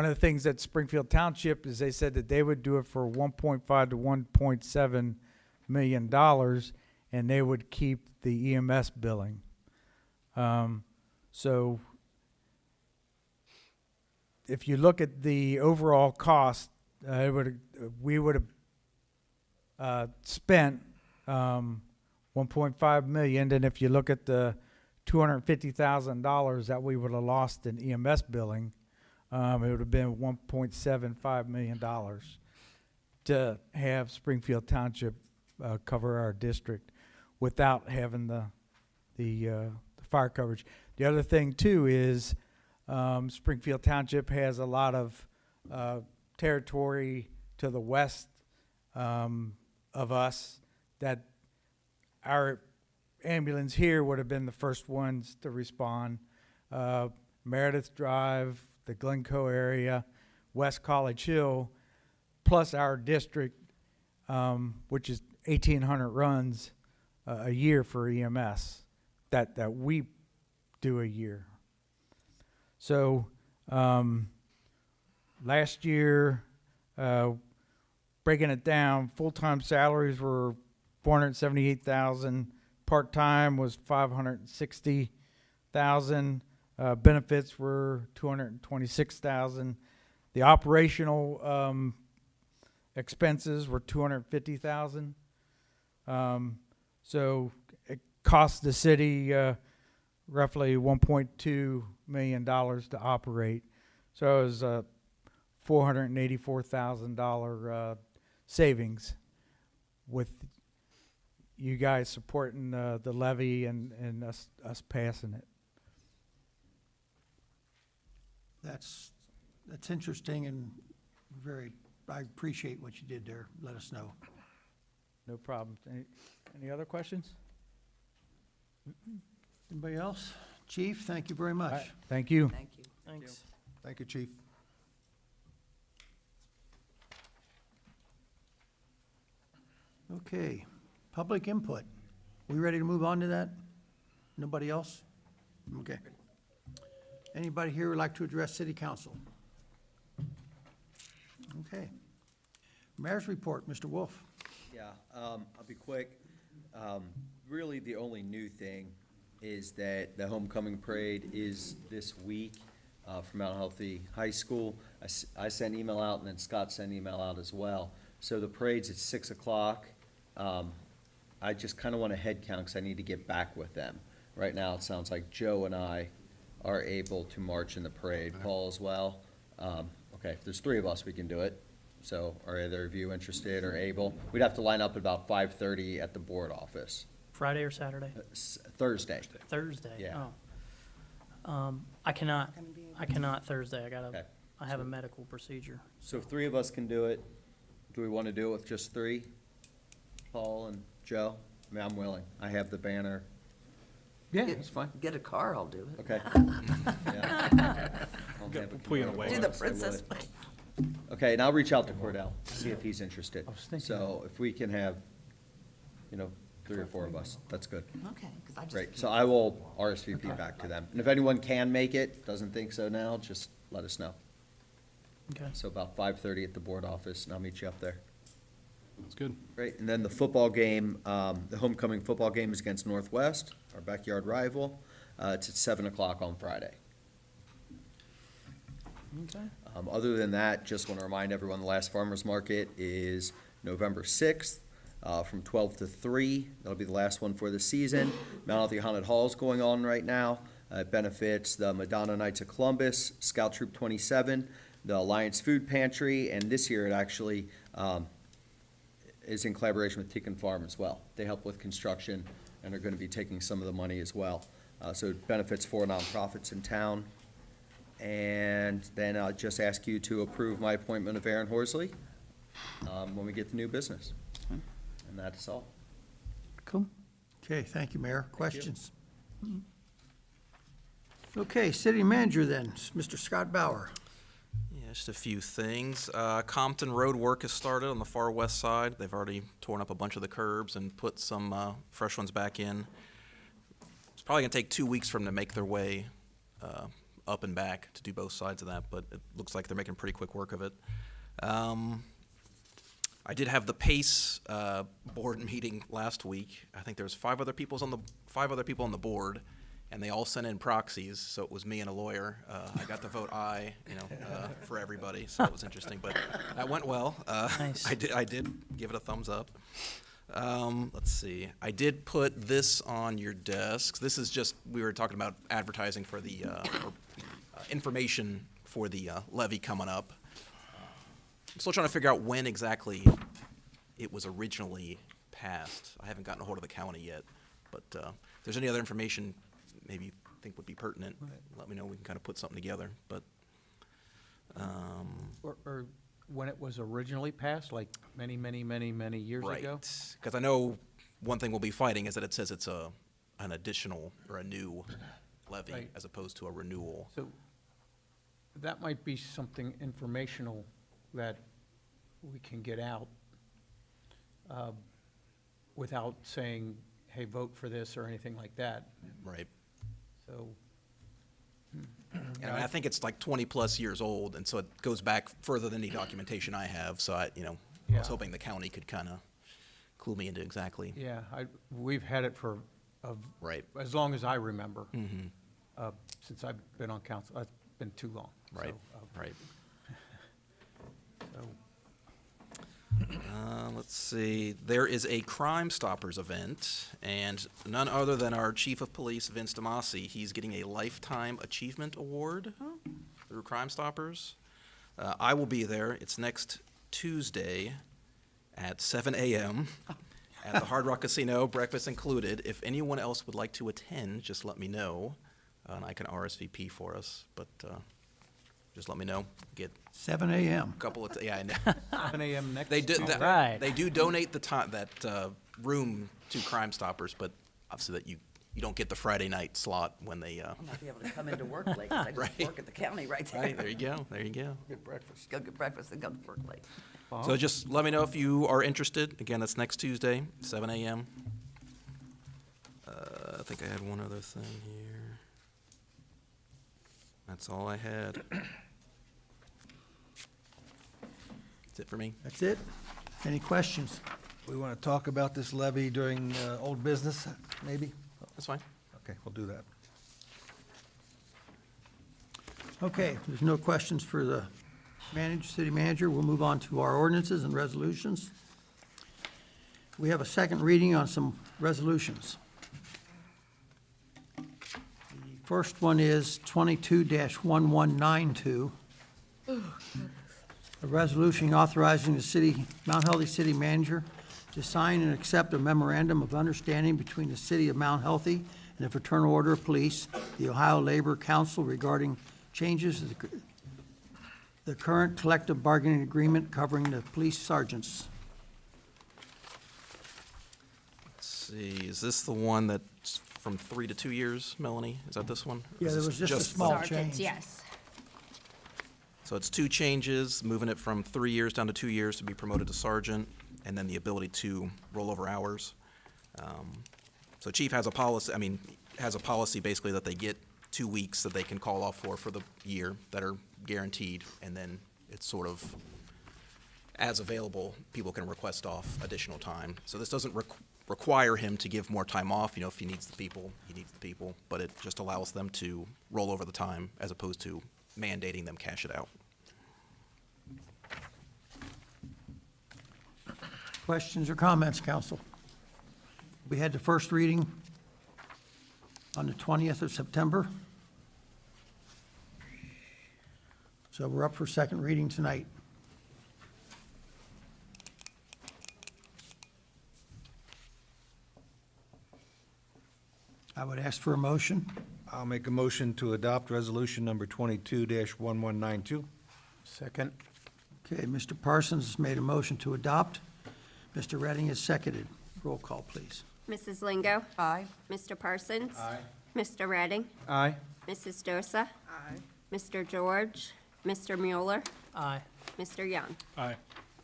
of the things that Springfield Township is, they said that they would do it for $1.5 to $1.7 million, and they would keep the EMS billing. So if you look at the overall cost, we would have spent $1.5 million, and if you look at the $250,000 that we would have lost in EMS billing, it would have been $1.75 million to have Springfield Township cover our district without having the fire coverage. The other thing too is Springfield Township has a lot of territory to the west of us that our ambulance here would have been the first ones to respond. Meredith Drive, the Glencoe area, West College Hill, plus our district, which is 1,800 runs a year for EMS that we do a year. So last year, breaking it down, full-time salaries were $478,000. Part-time was $560,000. Benefits were $226,000. The operational expenses were $250,000. So it cost the city roughly $1.2 million to operate. So it was a $484,000 savings with you guys supporting the levy and us passing it. That's interesting and I appreciate what you did there. Let us know. No problem. Any other questions? Anybody else? Chief, thank you very much. All right, thank you. Thank you. Thanks. Thank you, Chief. Okay, public input. We ready to move on to that? Nobody else? Okay. Anybody here would like to address city council? Okay. Mayor's report, Mr. Wolf. Yeah, I'll be quick. Really, the only new thing is that the homecoming parade is this week from Mount Healthy High School. I sent an email out, and then Scott sent an email out as well. So the parade's at 6 o'clock. I just kind of want a head count because I need to get back with them. Right now, it sounds like Joe and I are able to march in the parade. Paul as well. Okay, if there's 3 of us, we can do it. So are either of you interested or able? We'd have to line up at about 5:30 at the board office. Friday or Saturday? Thursday. Thursday? Yeah. Oh. I cannot Thursday. Okay. I have a medical procedure. So if 3 of us can do it, do we want to do it with just 3? Paul and Joe? I mean, I'm willing. I have the banner. Yeah, that's fine. Get a car, I'll do it. Okay. Yeah. I'll have a Pull you in a way. Do the convertible, princess I would. way. Okay, and I'll reach out to Cordell, see if he's interested. I was thinking So if we can have, 3 or 4 of us, that's good. Okay, because I just. Great, so I will RSVP back to them. And if anyone can make it, doesn't think so now, just let us know. Okay. So about 5:30 at the board office, and I'll meet you up there. That's good. Great, and then the football game, the homecoming football game is against Northwest, our backyard rival. It's at 7 o'clock on Friday. Okay. Other than that, just want to remind everyone, the last farmer's market is November 6th, from 12 to 3. That'll be the last one for the season. Mount Healthy Haunted Hall is going on right now. It benefits the Madonna Knights of Columbus, Scout Troop 27, the Alliance Food Pantry, and this year it actually is in collaboration with Tican Farm as well. They help with construction and are going to be taking some of the money as well. So it benefits 4 nonprofits in town. And then I'll just ask you to approve my appointment of Aaron Horsley when we get to new business. And that's all. Cool. Okay, thank you, Mayor. Questions? Okay, city manager then, Mr. Scott Bauer. Yeah, just a few things. Compton Road work has started on the far west side. They've already torn up a bunch of the curbs and put some fresh ones back in. It's probably gonna take 2 weeks for them to make their way up and back to do both sides of that, but it looks like they're making pretty quick work of it. I did have the PACE board meeting last week. I think there was 5 other people on the board, and they all sent in proxies, so it was me and a lawyer. I got to vote aye, for everybody, so it was interesting, but that went well. Nice. I did give it a thumbs up. Let's see. I did put this on your desks. This is just, we were talking about advertising for the, information for the levy coming up. I'm still trying to figure out when exactly it was originally passed. I haven't gotten a hold of the county yet, but if there's any other information maybe you think would be pertinent, let me know. We can kind of put something together, but. Or when it was originally passed, like many years ago? Right, because I know one thing we'll be fighting is that it says it's an additional or a new levy Right. as opposed to a renewal. So that might be something informational that we can get out without saying, hey, vote for this or anything like that. Right. So. And I think it's like 20-plus years old, and so it goes back further than the documentation I have, so I was Yeah. hoping the county could kind of clue me into exactly. Yeah, we've had it for Right. as long as I remember. Mhm. Since I've been on council, it's been too long. Right, So, right. so, Let's see, there is a Crime Stoppers event, and none other than our Chief of Police, Vince DeMasi. He's getting a Lifetime Achievement Award through Crime Stoppers. I will be there. It's next Tuesday at 7 a.m. at the Hard Rock Casino, breakfast included. If anyone else would like to attend, just let me know, and I can RSVP for us, but just let me know. Get 7 a.m. a couple of, yeah, I know. 7 a.m. next They do, Tuesday. that- Right. they do donate the time, that room to Crime Stoppers, but obviously that you don't get the Friday night slot when they, I'll not be able to come into work late, 'cause I just Right. work at the county right there. right, there you go, there you go. Get breakfast. Go get breakfast and go to work late. So just let me know if you are interested. Again, that's next Tuesday, 7 a.m. I think I had one other thing here. That's all I had. That's it for me. That's it? Any questions? We want to talk about this levy during old business, maybe? That's fine. Okay, we'll do that. Okay, if there's no questions for the city manager. We'll move on to our ordinances and resolutions. We have a second reading on some resolutions. The first one is 22-1192. A resolution authorizing the Mount Healthy City Manager to sign and accept a memorandum of understanding between the City of Mount Healthy and the Fraternal Order of Police, the Ohio Labor Council regarding changes to the current collective bargaining agreement covering the police sergeants. Let's see, is this the one that's from 3 to 2 years, Melanie? Is that this one? Or Yeah, is there this was just a small Sergeant, change. yes. So it's 2 changes, moving it from 3 years down to 2 years to be promoted to sergeant, and then the ability to roll over hours. So chief has a policy basically that they get 2 weeks that they can call off for the year that are guaranteed, and then it's sort of, as available, people can request off additional time. So this doesn't require him to give more time off. You know, if he needs the people, he needs the people, but it just allows them to roll over the time as opposed to mandating them cash it out. Questions or comments, council? We had the first reading on the 20th of September. So we're up for second reading tonight. I would ask for a motion. I'll make a motion to adopt resolution number 22-1192. Second. Okay, Mr. Parsons has made a motion to adopt. Mr. Redding has seconded. Roll call, please. Mrs. Lingo? Aye. Mr. Parsons? Aye. Mr. Redding? Aye. Mrs. Dosa? Aye. Mr. George? Mr. Mueller? Aye. Mr. Young? Aye.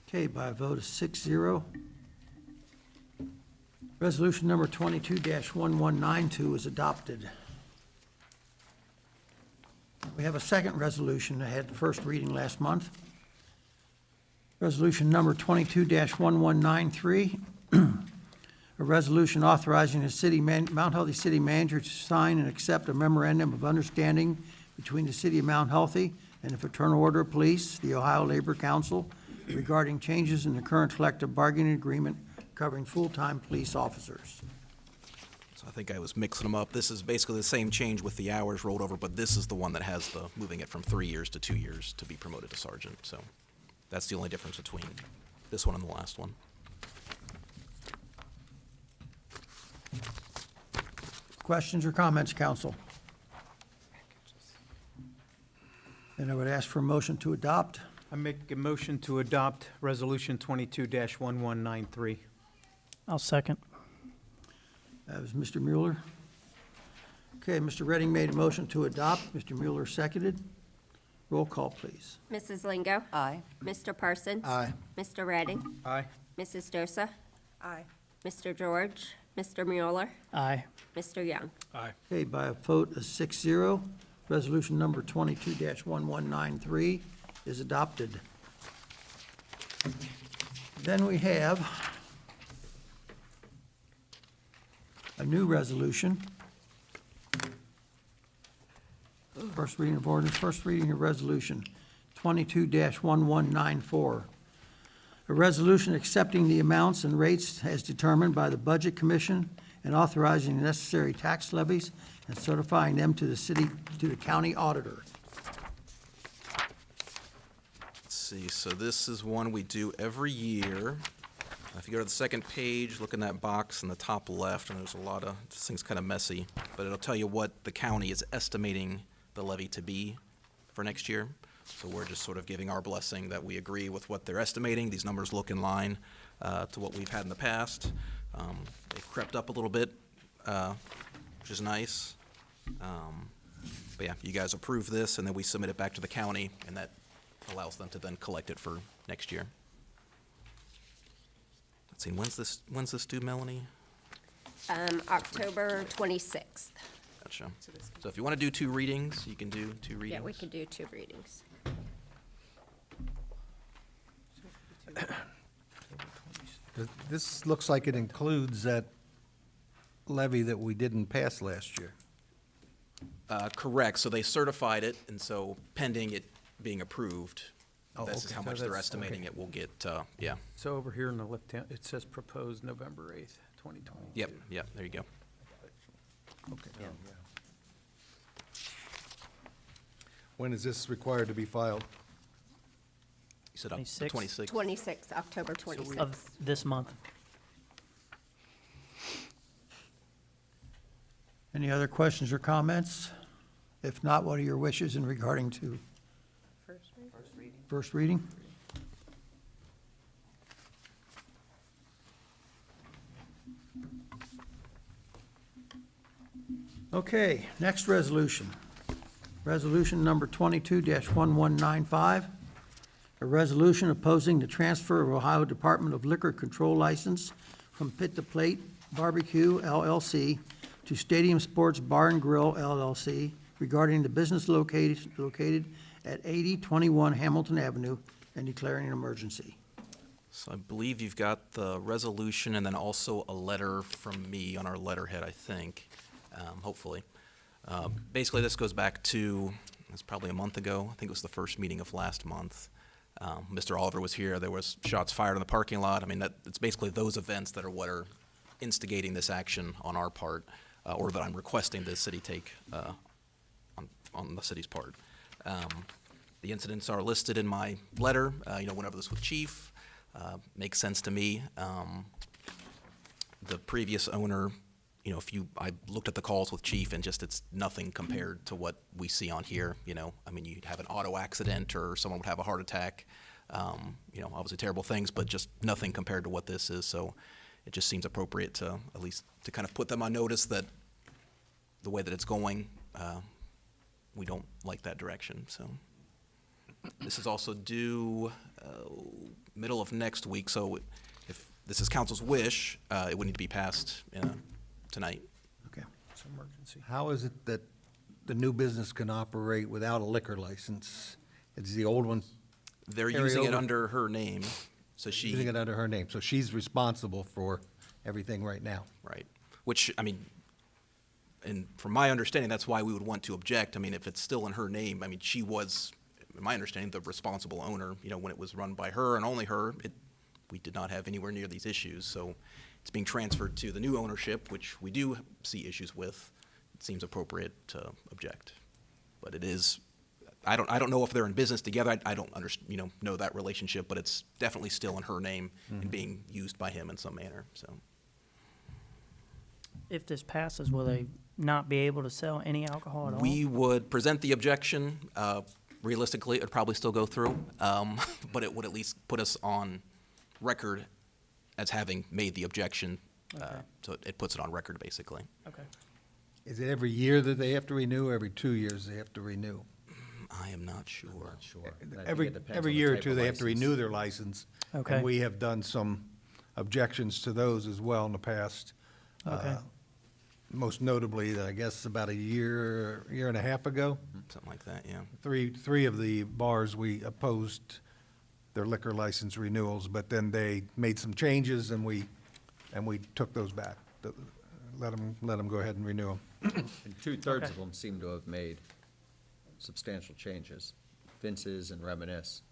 Okay, by a vote of 6-0. Resolution number 22-1192 is adopted. We have a second resolution that had the first reading last month. Resolution number 22-1193, a resolution authorizing the Mount Healthy City Manager to sign and accept a memorandum of understanding between the City of Mount Healthy and the Fraternal Order of Police, the Ohio Labor Council, regarding changes in the current collective bargaining agreement covering full-time police officers. So I think I was mixing them up. This is basically the same change with the hours rolled over, but this is the one that has the moving it from 3 years to 2 years to be promoted to sergeant. So that's the only difference between this one and the last one. Questions or comments, council? Then I would ask for a motion to adopt. I make a motion to adopt Resolution 22-1193. I'll second. That was Mr. Mueller. Okay, Mr. Redding made a motion to adopt. Mr. Mueller seconded. Roll call, please. Mrs. Lingo? Aye. Mr. Parsons? Aye. Mr. Redding? Aye. Mrs. Dosa? Aye. Mr. George? Mr. Mueller? Aye. Mr. Young? Aye. Okay, by a vote of 6-0, resolution number 22-1193 is adopted. Then we have a new resolution. First reading of ordinance, first reading of resolution 22-1194. A resolution accepting the amounts and rates as determined by the Budget Commission and authorizing the necessary tax levies and certifying them to the county auditor. Let's see, so this is one we do every year. If you go to the second page, look in that box in the top left, and there's a lot of, this thing's kind of messy, but it'll tell you what the county is estimating the levy to be for next year. So we're just sort of giving our blessing that we agree with what they're estimating. These numbers look in line to what we've had in the past. They've crept up a little bit, which is nice. But yeah, you guys approve this, and then we submit it back to the county, and that allows them to then collect it for next year. Let's see, when's this due, Melanie? October 26th. Gotcha. So if you want to do 2 readings, you can do 2 readings. Yeah, we could do 2 readings. This looks like it includes that levy that we didn't pass last year. Correct, so they certified it, and so pending it being approved, Oh, this is okay. how So much they're that's- estimating okay. it will get, yeah. So over here in the left-hand, it says proposed November 8th, 2020. Yep, there you go. Okay. When is this required to be filed? You said 26? 26. 26th, October 26th. Of this month. Any other questions or comments? If not, what are your wishes in regarding to first reading? Okay, next resolution. Resolution number 22-1195. A resolution opposing the transfer of Ohio Department of Liquor Control license from Pit to Plate Barbecue LLC to Stadium Sports Bar and Grill LLC regarding the business located at 8021 Hamilton Avenue and declaring an emergency. So I believe you've got the resolution and then also a letter from me on our letterhead, I think, hopefully. Basically, this goes back to, it's probably a month ago. I think it was the first meeting of last month. Mr. Oliver was here. There was shots fired in the parking lot. I mean, it's basically those events that are what are instigating this action on our part, or that I'm requesting the city take on the city's part. The incidents are listed in my letter. Went over this with Chief. Makes sense to me. The previous owner, I looked at the calls with Chief, and just it's nothing compared to what we see on here. I mean, you'd have an auto accident or someone would have a heart attack. Obviously terrible things, but just nothing compared to what this is. So it just seems appropriate to at least to kind of put them on notice that the way that it's going, we don't like that direction. So this is also due middle of next week. So if this is council's wish, it would need to be passed tonight. Okay. It's an emergency. How is it that the new business can operate without a liquor license? Is the old one They're carry using it over? under her name, so she. Using it under her name, so she's responsible for everything right now. Right, which, I mean, and from my understanding, that's why we would want to object. I mean, if it's still in her name, I mean, she was, in my understanding, the responsible owner, when it was run by her and only her, we did not have anywhere near these issues, so it's being transferred to the new ownership, which we do see issues with. It seems appropriate to object, but it is, I don't know if they're in business together. I don't know that relationship, but it's definitely still in her name and being used by him in some manner, so. If this passes, will they not be able to sell any alcohol at all? We would present the objection. Realistically, it would probably still go through, but it would at least put us on record as having made the objection. Okay. So it puts it on record, basically. Okay. Is it every year that they have to renew, or every 2 years they have to renew? I am not sure. Every year or two, they have to renew their license. Okay. And we have done some objections to those as well in the past. Okay. Most notably, I guess, about a year and a half ago, Something like that, yeah. three of the bars, we opposed their liquor license renewals, but then they made some changes, and we took those back. Let them go ahead and renew them. And two-thirds Okay. of them seem to have made substantial changes. Vince's and Reminisce.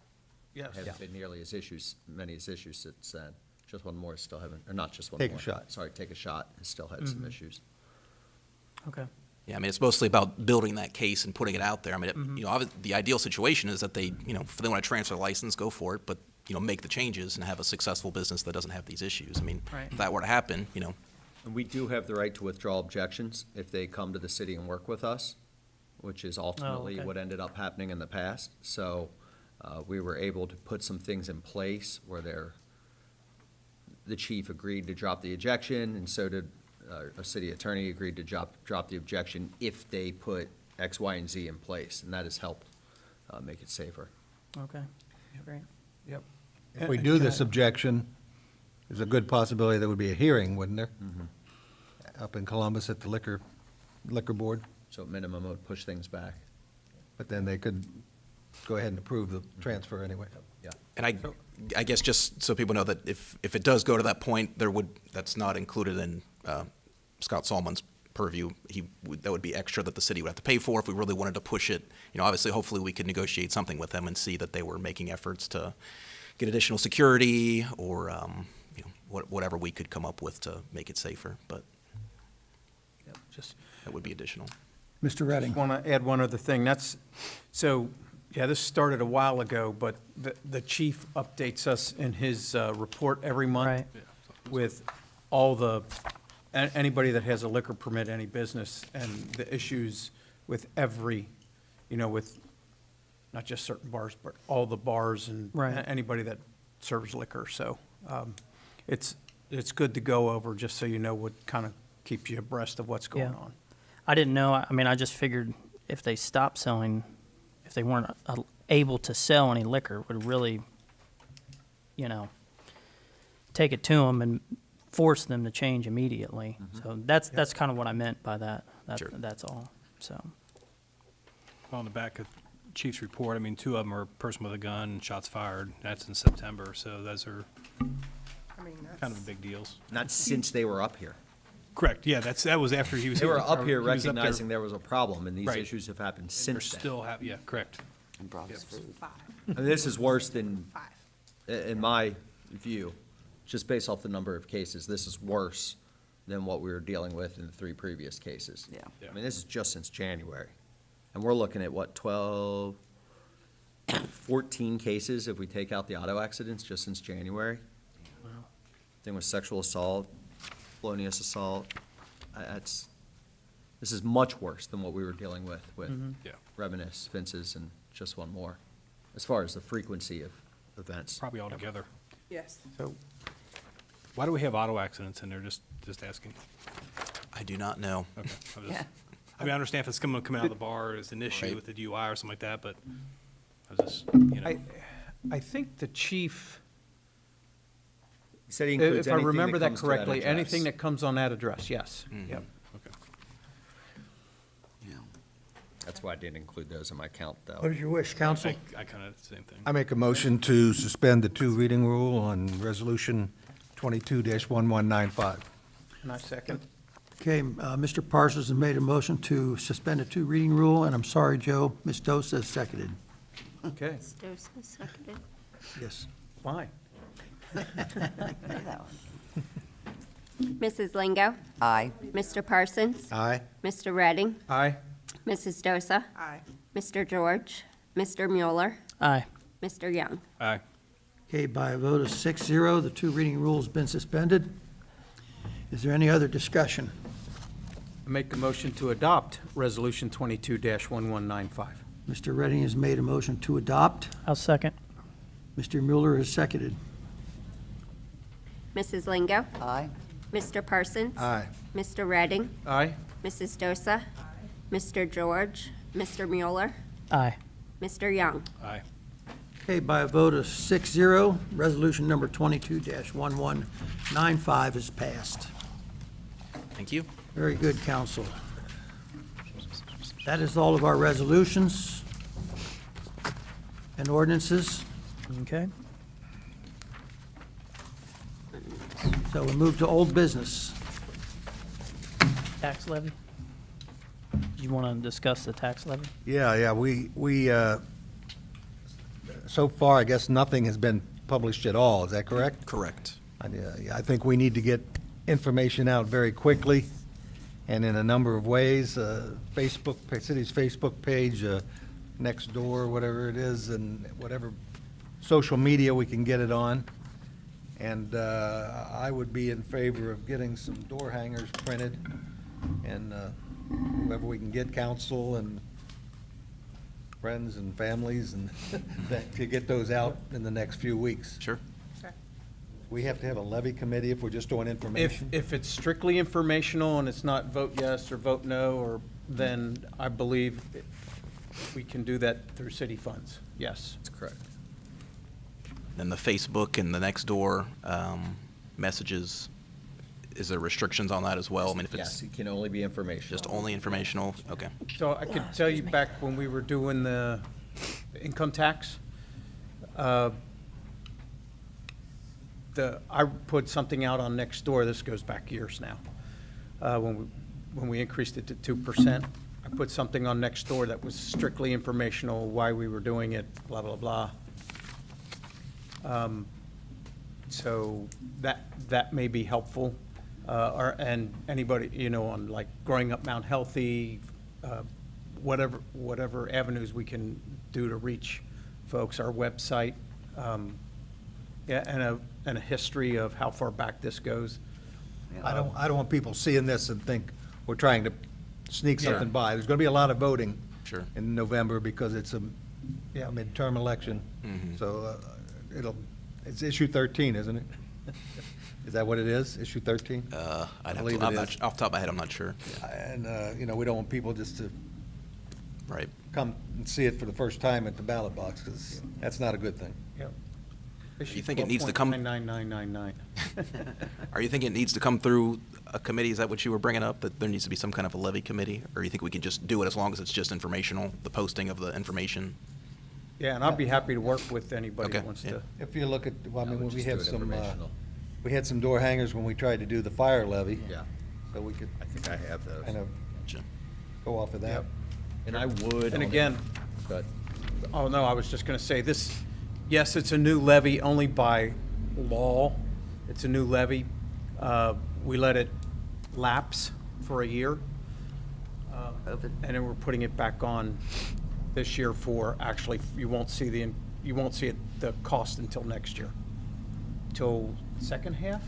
Yes. Haven't been nearly as many issues since then. Just One More still haven't, or not Just One Take a More. Shot. Sorry, Take a Shot has still had some issues. Okay. Yeah, I mean, it's mostly about building that case and putting it out there. I mean, the ideal situation is that they, if they want to transfer the license, go for it, but, make the changes and have a successful business that doesn't have these issues. I mean, Right. if that were to happen, And we do have the right to withdraw objections if they come to the city and work with us, which is ultimately okay. what ended up happening in the past. So we were able to put some things in place where the chief agreed to drop the objection, and so did a city attorney agreed to drop the objection if they put X, Y, and Z in place, and that has helped make it safer. Okay, great. Yep. If we do this objection, there's a good possibility there would be a hearing, wouldn't there? Up in Columbus at the liquor board, So at minimum, it would push things back. but then they could go ahead and approve the transfer anyway. Yeah. and I guess just so people know that if it does go to that point, that's not included in Scott Salmon's purview. That would be extra that the city would have to pay for if we really wanted to push it. Obviously, hopefully we could negotiate something with them and see that they were making efforts to get additional security or, whatever we could come up with to make it safer, but Just that would be additional. Mr. Redding. want to add one other thing. This started a while ago, but the chief updates us in his report every month Right. with all anybody that has a liquor permit, any business, and the issues with with not just certain bars, but all the bars and Right. anybody that serves liquor. So it's good to go over, just so you know what kind of keeps you abreast of what's going Yeah. on. I didn't know, I mean, I just figured if they stopped selling, if they weren't able to sell any liquor, it would really, take it to them and force them to change immediately. So that's kind of what I meant by that. Sure. That's all, so. On the back of Chief's report, I mean, 2 of them are person with a gun, shots fired. That's in September, so those are kind of big deals. Not since they were up here. Correct, yeah, that was after he was They here. were up here He was up there. recognizing there was a problem, and these Right. issues have happened They're since then. still, yeah, correct. And brought us food. And this is worse than, in my view, just based off the number of cases, this is worse than what we were dealing with in the 3 previous cases. Yeah. I mean, this is just since January. And we're looking at, 14 cases if we take out the auto accidents just since January? Thing with sexual assault, felonious assault, this is much worse than what we were dealing with Yeah. Reminisce, Fences, and Just One More, as far as the frequency of events. Probably all together. Yes. So Why do we have auto accidents in there? Just asking. I do not know. Okay. Yeah. I mean, I understand if it's coming out of the bar as an issue Right. with the DUI or something like that, but I was just, I think the chief, He said he includes if I anything remember that comes to correctly, address. anything that comes on that address, yes. Yep. Okay. Yeah. That's why I didn't include those in my count, though. What is your wish, council? I kind of, same thing. I make a motion to suspend the 2 reading rule on Resolution 22-1195. And I second. Okay, Mr. Parsons has made a motion to suspend a 2 reading rule, and I'm sorry, Joe, Ms. Dosa has seconded. Okay, Stosa seconded. Yes. fine. Say that one. Mrs. Lingo, Aye. Mr. Parsons, Aye. Mr. Redding, Aye. Mrs. Dosa, Aye. Mr. George, Mr. Mueller, Aye. Mr. Young. Aye. Okay, by a vote of 6-0, the 2 reading rule has been suspended. Is there any other discussion? I make a motion to adopt Resolution 22-1195. Mr. Redding has made a motion to adopt. I'll second. Mr. Mueller has seconded. Mrs. Lingo, Aye. Mr. Parsons, Aye. Mr. Redding, Aye. Mrs. Dosa, Mr. George, Mr. Mueller, Aye. Mr. Young. Aye. Okay, by a vote of 6-0, resolution number 22-1195 is passed. Thank you. Very good, council. That is all of our resolutions and ordinances. Okay. So we move to old business. Tax levy? You want to discuss the tax levy? Yeah, we so far, I guess nothing has been published at all, is that correct? Correct. I think we need to get information out very quickly and in a number of ways. Facebook, city's Facebook page, next door, whatever it is, and whatever social media we can get it on. And I would be in favor of getting some door hangers printed, and whoever we can get, council and friends and families, and to get those out in the next few weeks. Sure. We have to have a levy committee if we're just doing information? If it's strictly informational and it's not vote yes or vote no, or, then I believe we can do that through city funds, yes. That's correct. Then the Facebook and the Nextdoor messages, is there restrictions on that as well? I mean, if Yes, it's it can only be informational. just only informational, okay. So I could tell you back when we were doing the income tax, I put something out on Nextdoor, this goes back years now, when we increased it to 2%. I put something on Nextdoor that was strictly informational, why we were doing it, blah, blah, blah. So that may be helpful. And anybody, on like growing up Mount Healthy, whatever avenues we can do to reach folks, our website, and a history of how far back this goes. I don't want people seeing this and think we're trying to sneak something by. There's gonna be a lot of voting. Sure. In November, because it's a midterm election. Mhm. So it's issue 13, isn't it? Is that what it is, issue 13? I'd have believe to, it I'm not, is. off the top of my head, I'm not sure. And, we don't want people just to Right. come and see it for the first time at the ballot box, because that's not a good thing. Yep. You think it needs to come- 999999. Are you thinking it needs to come through a committee? Is that what you were bringing up, that there needs to be some kind of a levy committee? Or you think we can just do it as long as it's just informational, the posting of the information? Yeah, and I'd be happy to work with anybody Okay, that wants yeah. to. If you look at, well, I mean, we'll we just do had it some, informational. we had some door hangers when we tried to do the fire levy. Yeah, So we could I think I have those. kind of Gotcha. go off of that. Yep. And I would. And again, But oh, no, I was just gonna say this, yes, it's a new levy only by law. It's a new levy. We let it lapse for a year. And then we're putting it back on this year for, actually, you won't see the cost until next year. Till second half?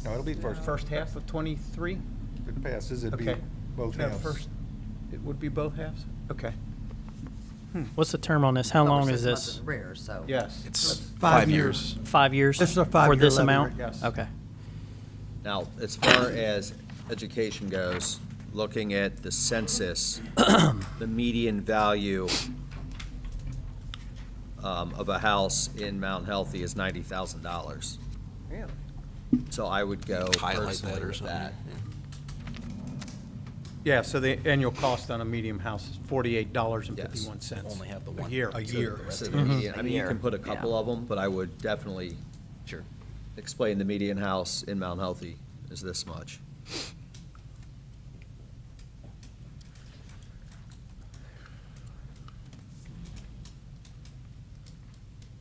No, it'll be First half of '23? If it passes, it'd be Okay. both No, halves. first, it would be both halves? Okay. What's the term on this? How long is this? Rare, so. Yes. It's 5 5 years. 5 years? This is a For 5-year this levy, amount? right? Yes. Okay. now, as far as education goes, looking at the census, the median value of a house in Mount Healthy is $90,000. Yeah. So I would go Highlight personally that or with something. that. Yeah, so the annual cost on a medium house is $48.51. Only have the A one. year. A year. So the median, I mean, you can put a couple of them, but I would definitely Sure. explain the median house in Mount Healthy is this much.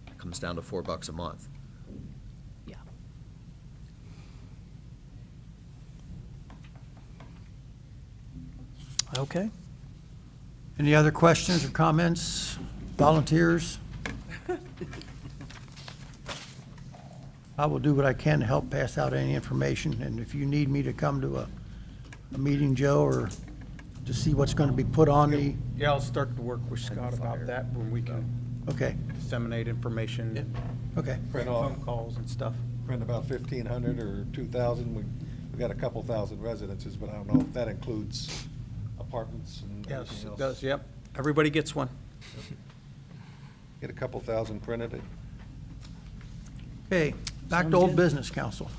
It comes down to $4 a month. Yeah. Okay. Any other questions or comments? Volunteers? I will do what I can to help pass out any information, and if you need me to come to a meeting, Joe, or to see what's going to be put on the, Yeah, I'll start to work with Scott about that when we can okay, disseminate information, okay. Print off, phone calls and stuff. print about 1,500 or 2,000. We got a couple thousand residences, but I don't know if that includes apartments and Yes, everything it else. does, yep. Everybody gets one. Get a couple thousand printed. Okay, back to old business, council.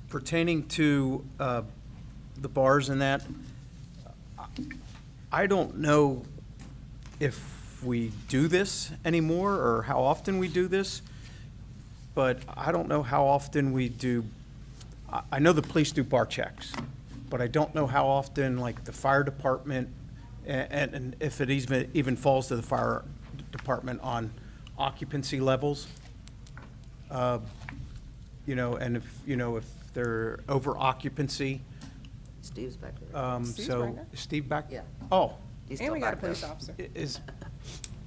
Pertaining to the bars and that, I don't know if we do this anymore or how often we do this, but I don't know how often we do, I know the police do bar checks, but I don't know how often, like, the fire department, and if it even falls to the fire department on occupancy levels. You know, and if they're over occupancy, Steve's back there. Steve's so, right there. is Steve back? Yeah. Oh, He's And still we got a back there. police officer.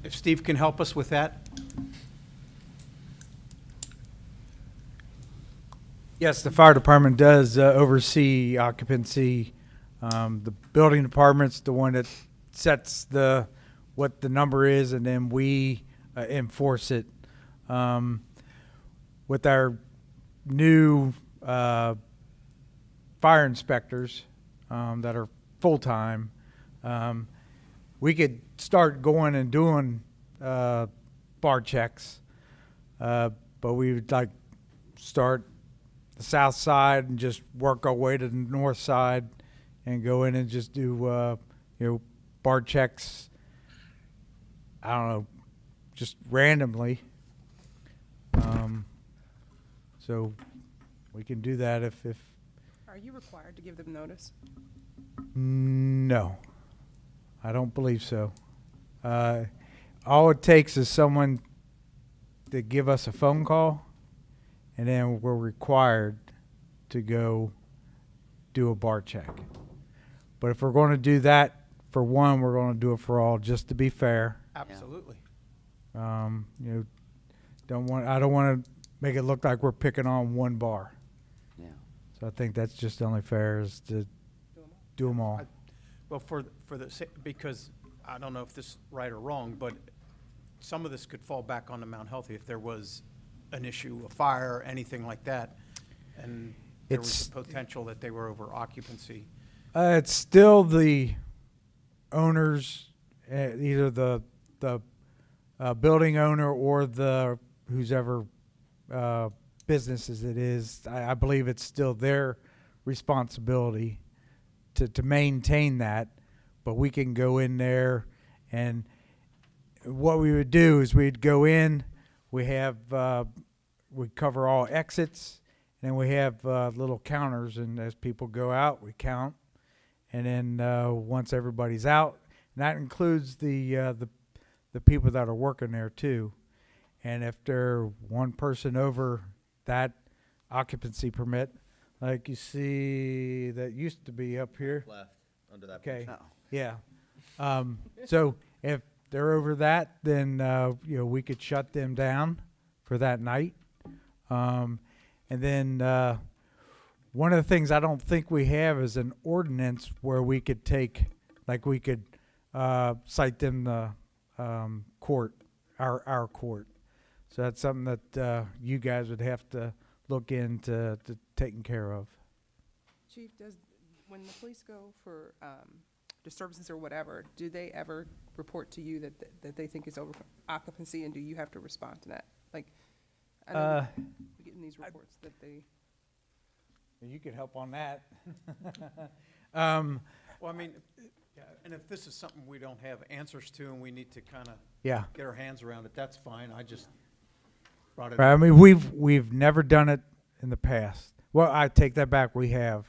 if Steve can help us with that? Yes, the fire department does oversee occupancy. The building department's the one that sets what the number is, and then we enforce it. With our new fire inspectors that are full-time, we could start going and doing bar checks, but we would like start the south side and just work our way to the north side and go in and just do bar checks. I don't know, just randomly. So we can do that if Are you required to give them notice? no, I don't believe so. All it takes is someone to give us a phone call, and then we're required to go do a bar check. But if we're going to do that for one, we're going to do it for all, just to be fair. Absolutely. I don't want to make it look like we're picking on one bar. Yeah. So I think that's just only fair is to do them all. Well, because I don't know if this is right or wrong, but some of this could fall back onto Mount Healthy if there was an issue, a fire, anything like that, and there was a potential that they were over occupancy. It's still the owners, either the building owner or the who's ever businesses it is. I believe it's still their responsibility to maintain that, but we can go in there, and what we would do is we'd go in, we have we cover all exits, and then we have little counters, and as people go out, we count, and then once everybody's out, and that includes the people that are working there too. And if they're one person over that occupancy permit, like you see that used to be up here. Left, under that. Okay. Oh. Yeah. So if they're over that, then we could shut them down for that night. And then one of the things I don't think we have is an ordinance where we could take, like we could cite them the court, our court. So that's something that you guys would have to look into taking care of. Chief, when the police go for disturbances or whatever, do they ever report to you that they think it's over occupancy, and do you have to respond to that? Like, I know we get in these reports that they. You could help on that. Well, I mean, yeah, and if this is something we don't have answers to and we need to kind of Yeah. get our hands around it, that's fine. I just brought it Right, I up. mean, we've never done it in the past. Well, I take that back. We have.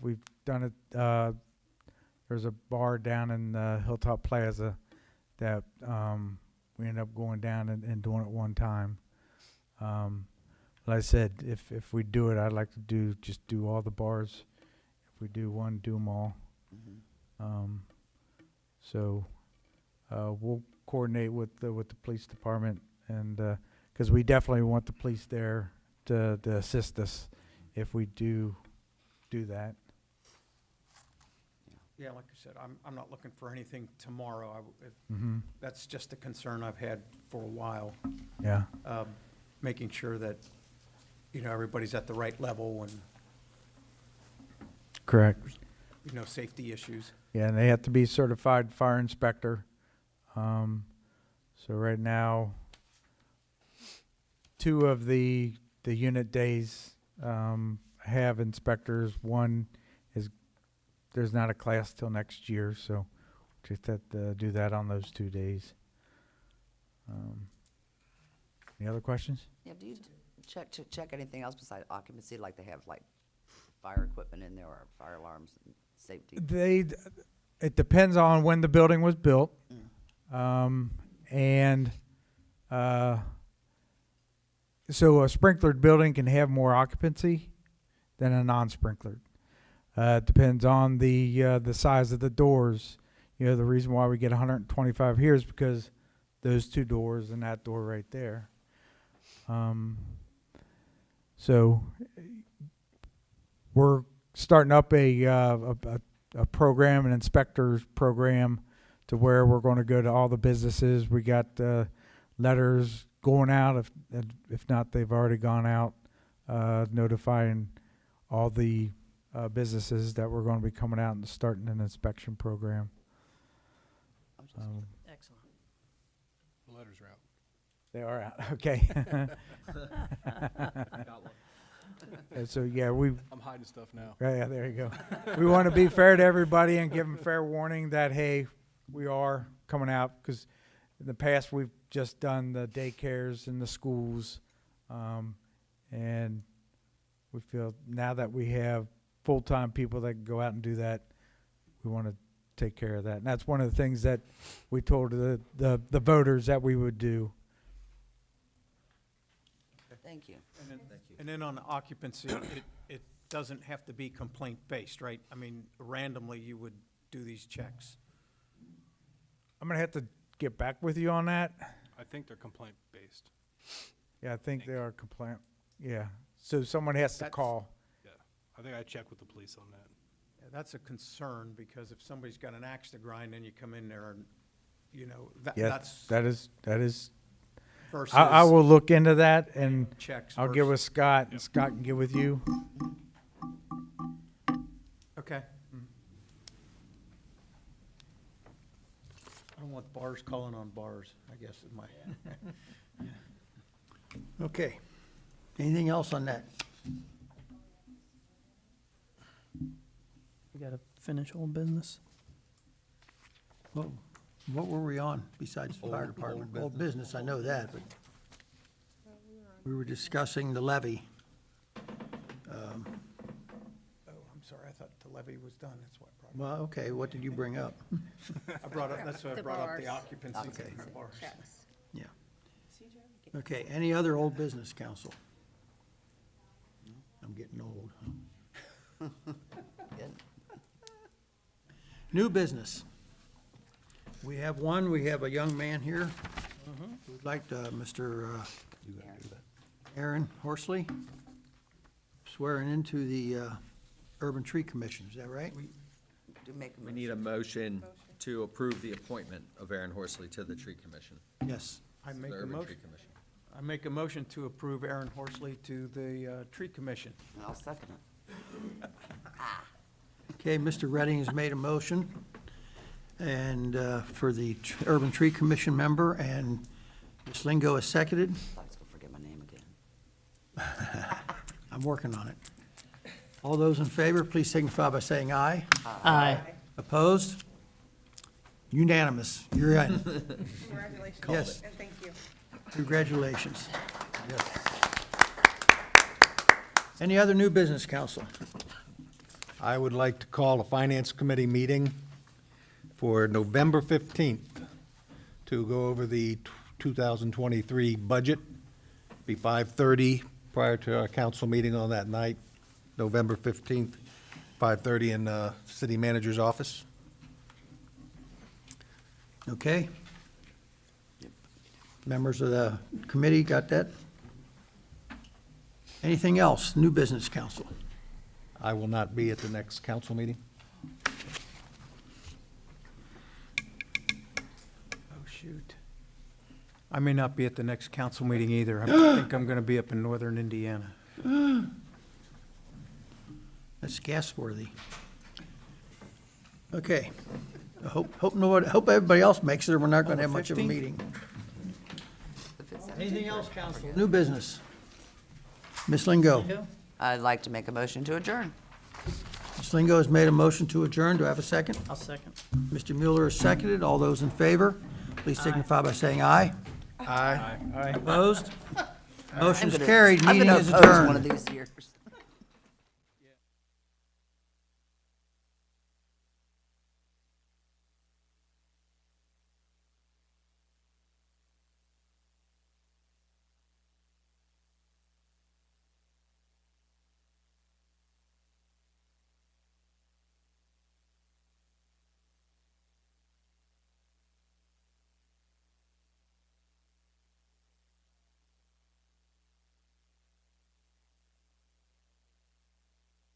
We've done it. There's a bar down in Hilltop Plaza that we ended up going down and doing it one time. Like I said, if we do it, I'd like to do all the bars. If we do one, do them all. So we'll coordinate with the police department, and because we definitely want the police there to assist us if we do that. Yeah, like I said, I'm not looking for anything tomorrow. Mhm. That's just a concern I've had for a while. Yeah. Making sure that, everybody's at the right level and, Correct. safety issues. Yeah, and they have to be certified fire inspector. So right now, 2 of the unit days have inspectors. One is, there's not a class till next year, so just have to do that on those 2 days. Any other questions? Yeah, do you check anything else besides occupancy, like they have like fire equipment in there or fire alarms and safety? It depends on when the building was built. and so a sprinklered building can have more occupancy than a non-sprinklered. It depends on the size of the doors. You know, the reason why we get 125 here is because those two doors and that door right there. So we're starting up a program, an inspector's program, to where we're going to go to all the businesses. We got letters going out, if not, they've already gone out, notifying all the businesses that we're going to be coming out and starting an inspection program. Excellent. The letters are out. They are out, okay. Got one. And so, yeah, I'm hiding stuff now. Yeah, there you go. We want to be fair to everybody and give them fair warning that, hey, we are coming out, because in the past we've just done the daycares and the schools, and we feel now that we have full-time people that can go out and do that, we want to take care of that. And that's one of the things that we told the voters that we would do. Thank you. And then on occupancy, it doesn't have to be complaint-based, right? I mean, randomly, you would do these checks. I'm going to have to get back with you on that. I think they're complaint-based. Yeah, I think they are complaint. Yeah. So someone has to call. Yeah. I think I checked with the police on that. Yeah, that's a concern, because if somebody's got an axe to grind, then you come in there and, you know, that's that is. versus. I will look into that, and Checks I'll get with versus- Scott, and Scott can get with you. Okay. I don't want bars calling on bars, I guess is my. Okay. Anything else on that? We got to finish old business. Whoa. What were we on besides the fire department? Old business, I know that, but we were discussing the levy. Oh, I'm sorry, I thought the levy was done, that's why I brought Well, okay, what did you bring up? I brought up, that's why I The brought up the bars. occupancy Okay. of the bars. Checks. Yeah. Okay, any other old business, council? I'm getting old, huh? New business. We have a young man here. Who'd like to, Mr. Aaron Horsley, swearing into the Urban Tree Commission, is that right? We need a motion to approve the appointment of Aaron Horsley to the Tree Commission. Yes. I make The a Urban motion. Tree Commission. I make a motion to approve Aaron Horsley to the Tree Commission. I'll second it. Okay, Mr. Redding has made a motion, and for the Urban Tree Commission member, and Ms. Lingo has seconded. I was gonna forget my name again. I'm working on it. All those in favor, please signify by saying aye. Aye. Opposed? Unanimous. You're in. Congratulations. Yes. And thank you. Congratulations. Any other new business, council? I would like to call a Finance Committee meeting for November 15th to go over the 2023 budget. Be 5:30 prior to our council meeting on that night, November 15th, 5:30 in the city manager's office. Okay? Members of the committee got that? Anything else? New business, council? I will not be at the next council meeting. Oh, shoot. I may not be at the next council meeting either. I think I'm going to be up in northern Indiana. That's gas-worthy. Okay. I hope everybody else makes it, or we're not going to have much of a 15th? meeting. Anything else, council? New business? Ms. Lingo? I'd like to make a motion to adjourn. Ms. Lingo has made a motion to adjourn. Do I have a second? I'll second. Mr. Mueller has seconded. All those in favor, please signify by saying aye. Aye. Opposed? I'm Motion's gonna- carried. I'm Meeting gonna is oppose one adjourned. of these years.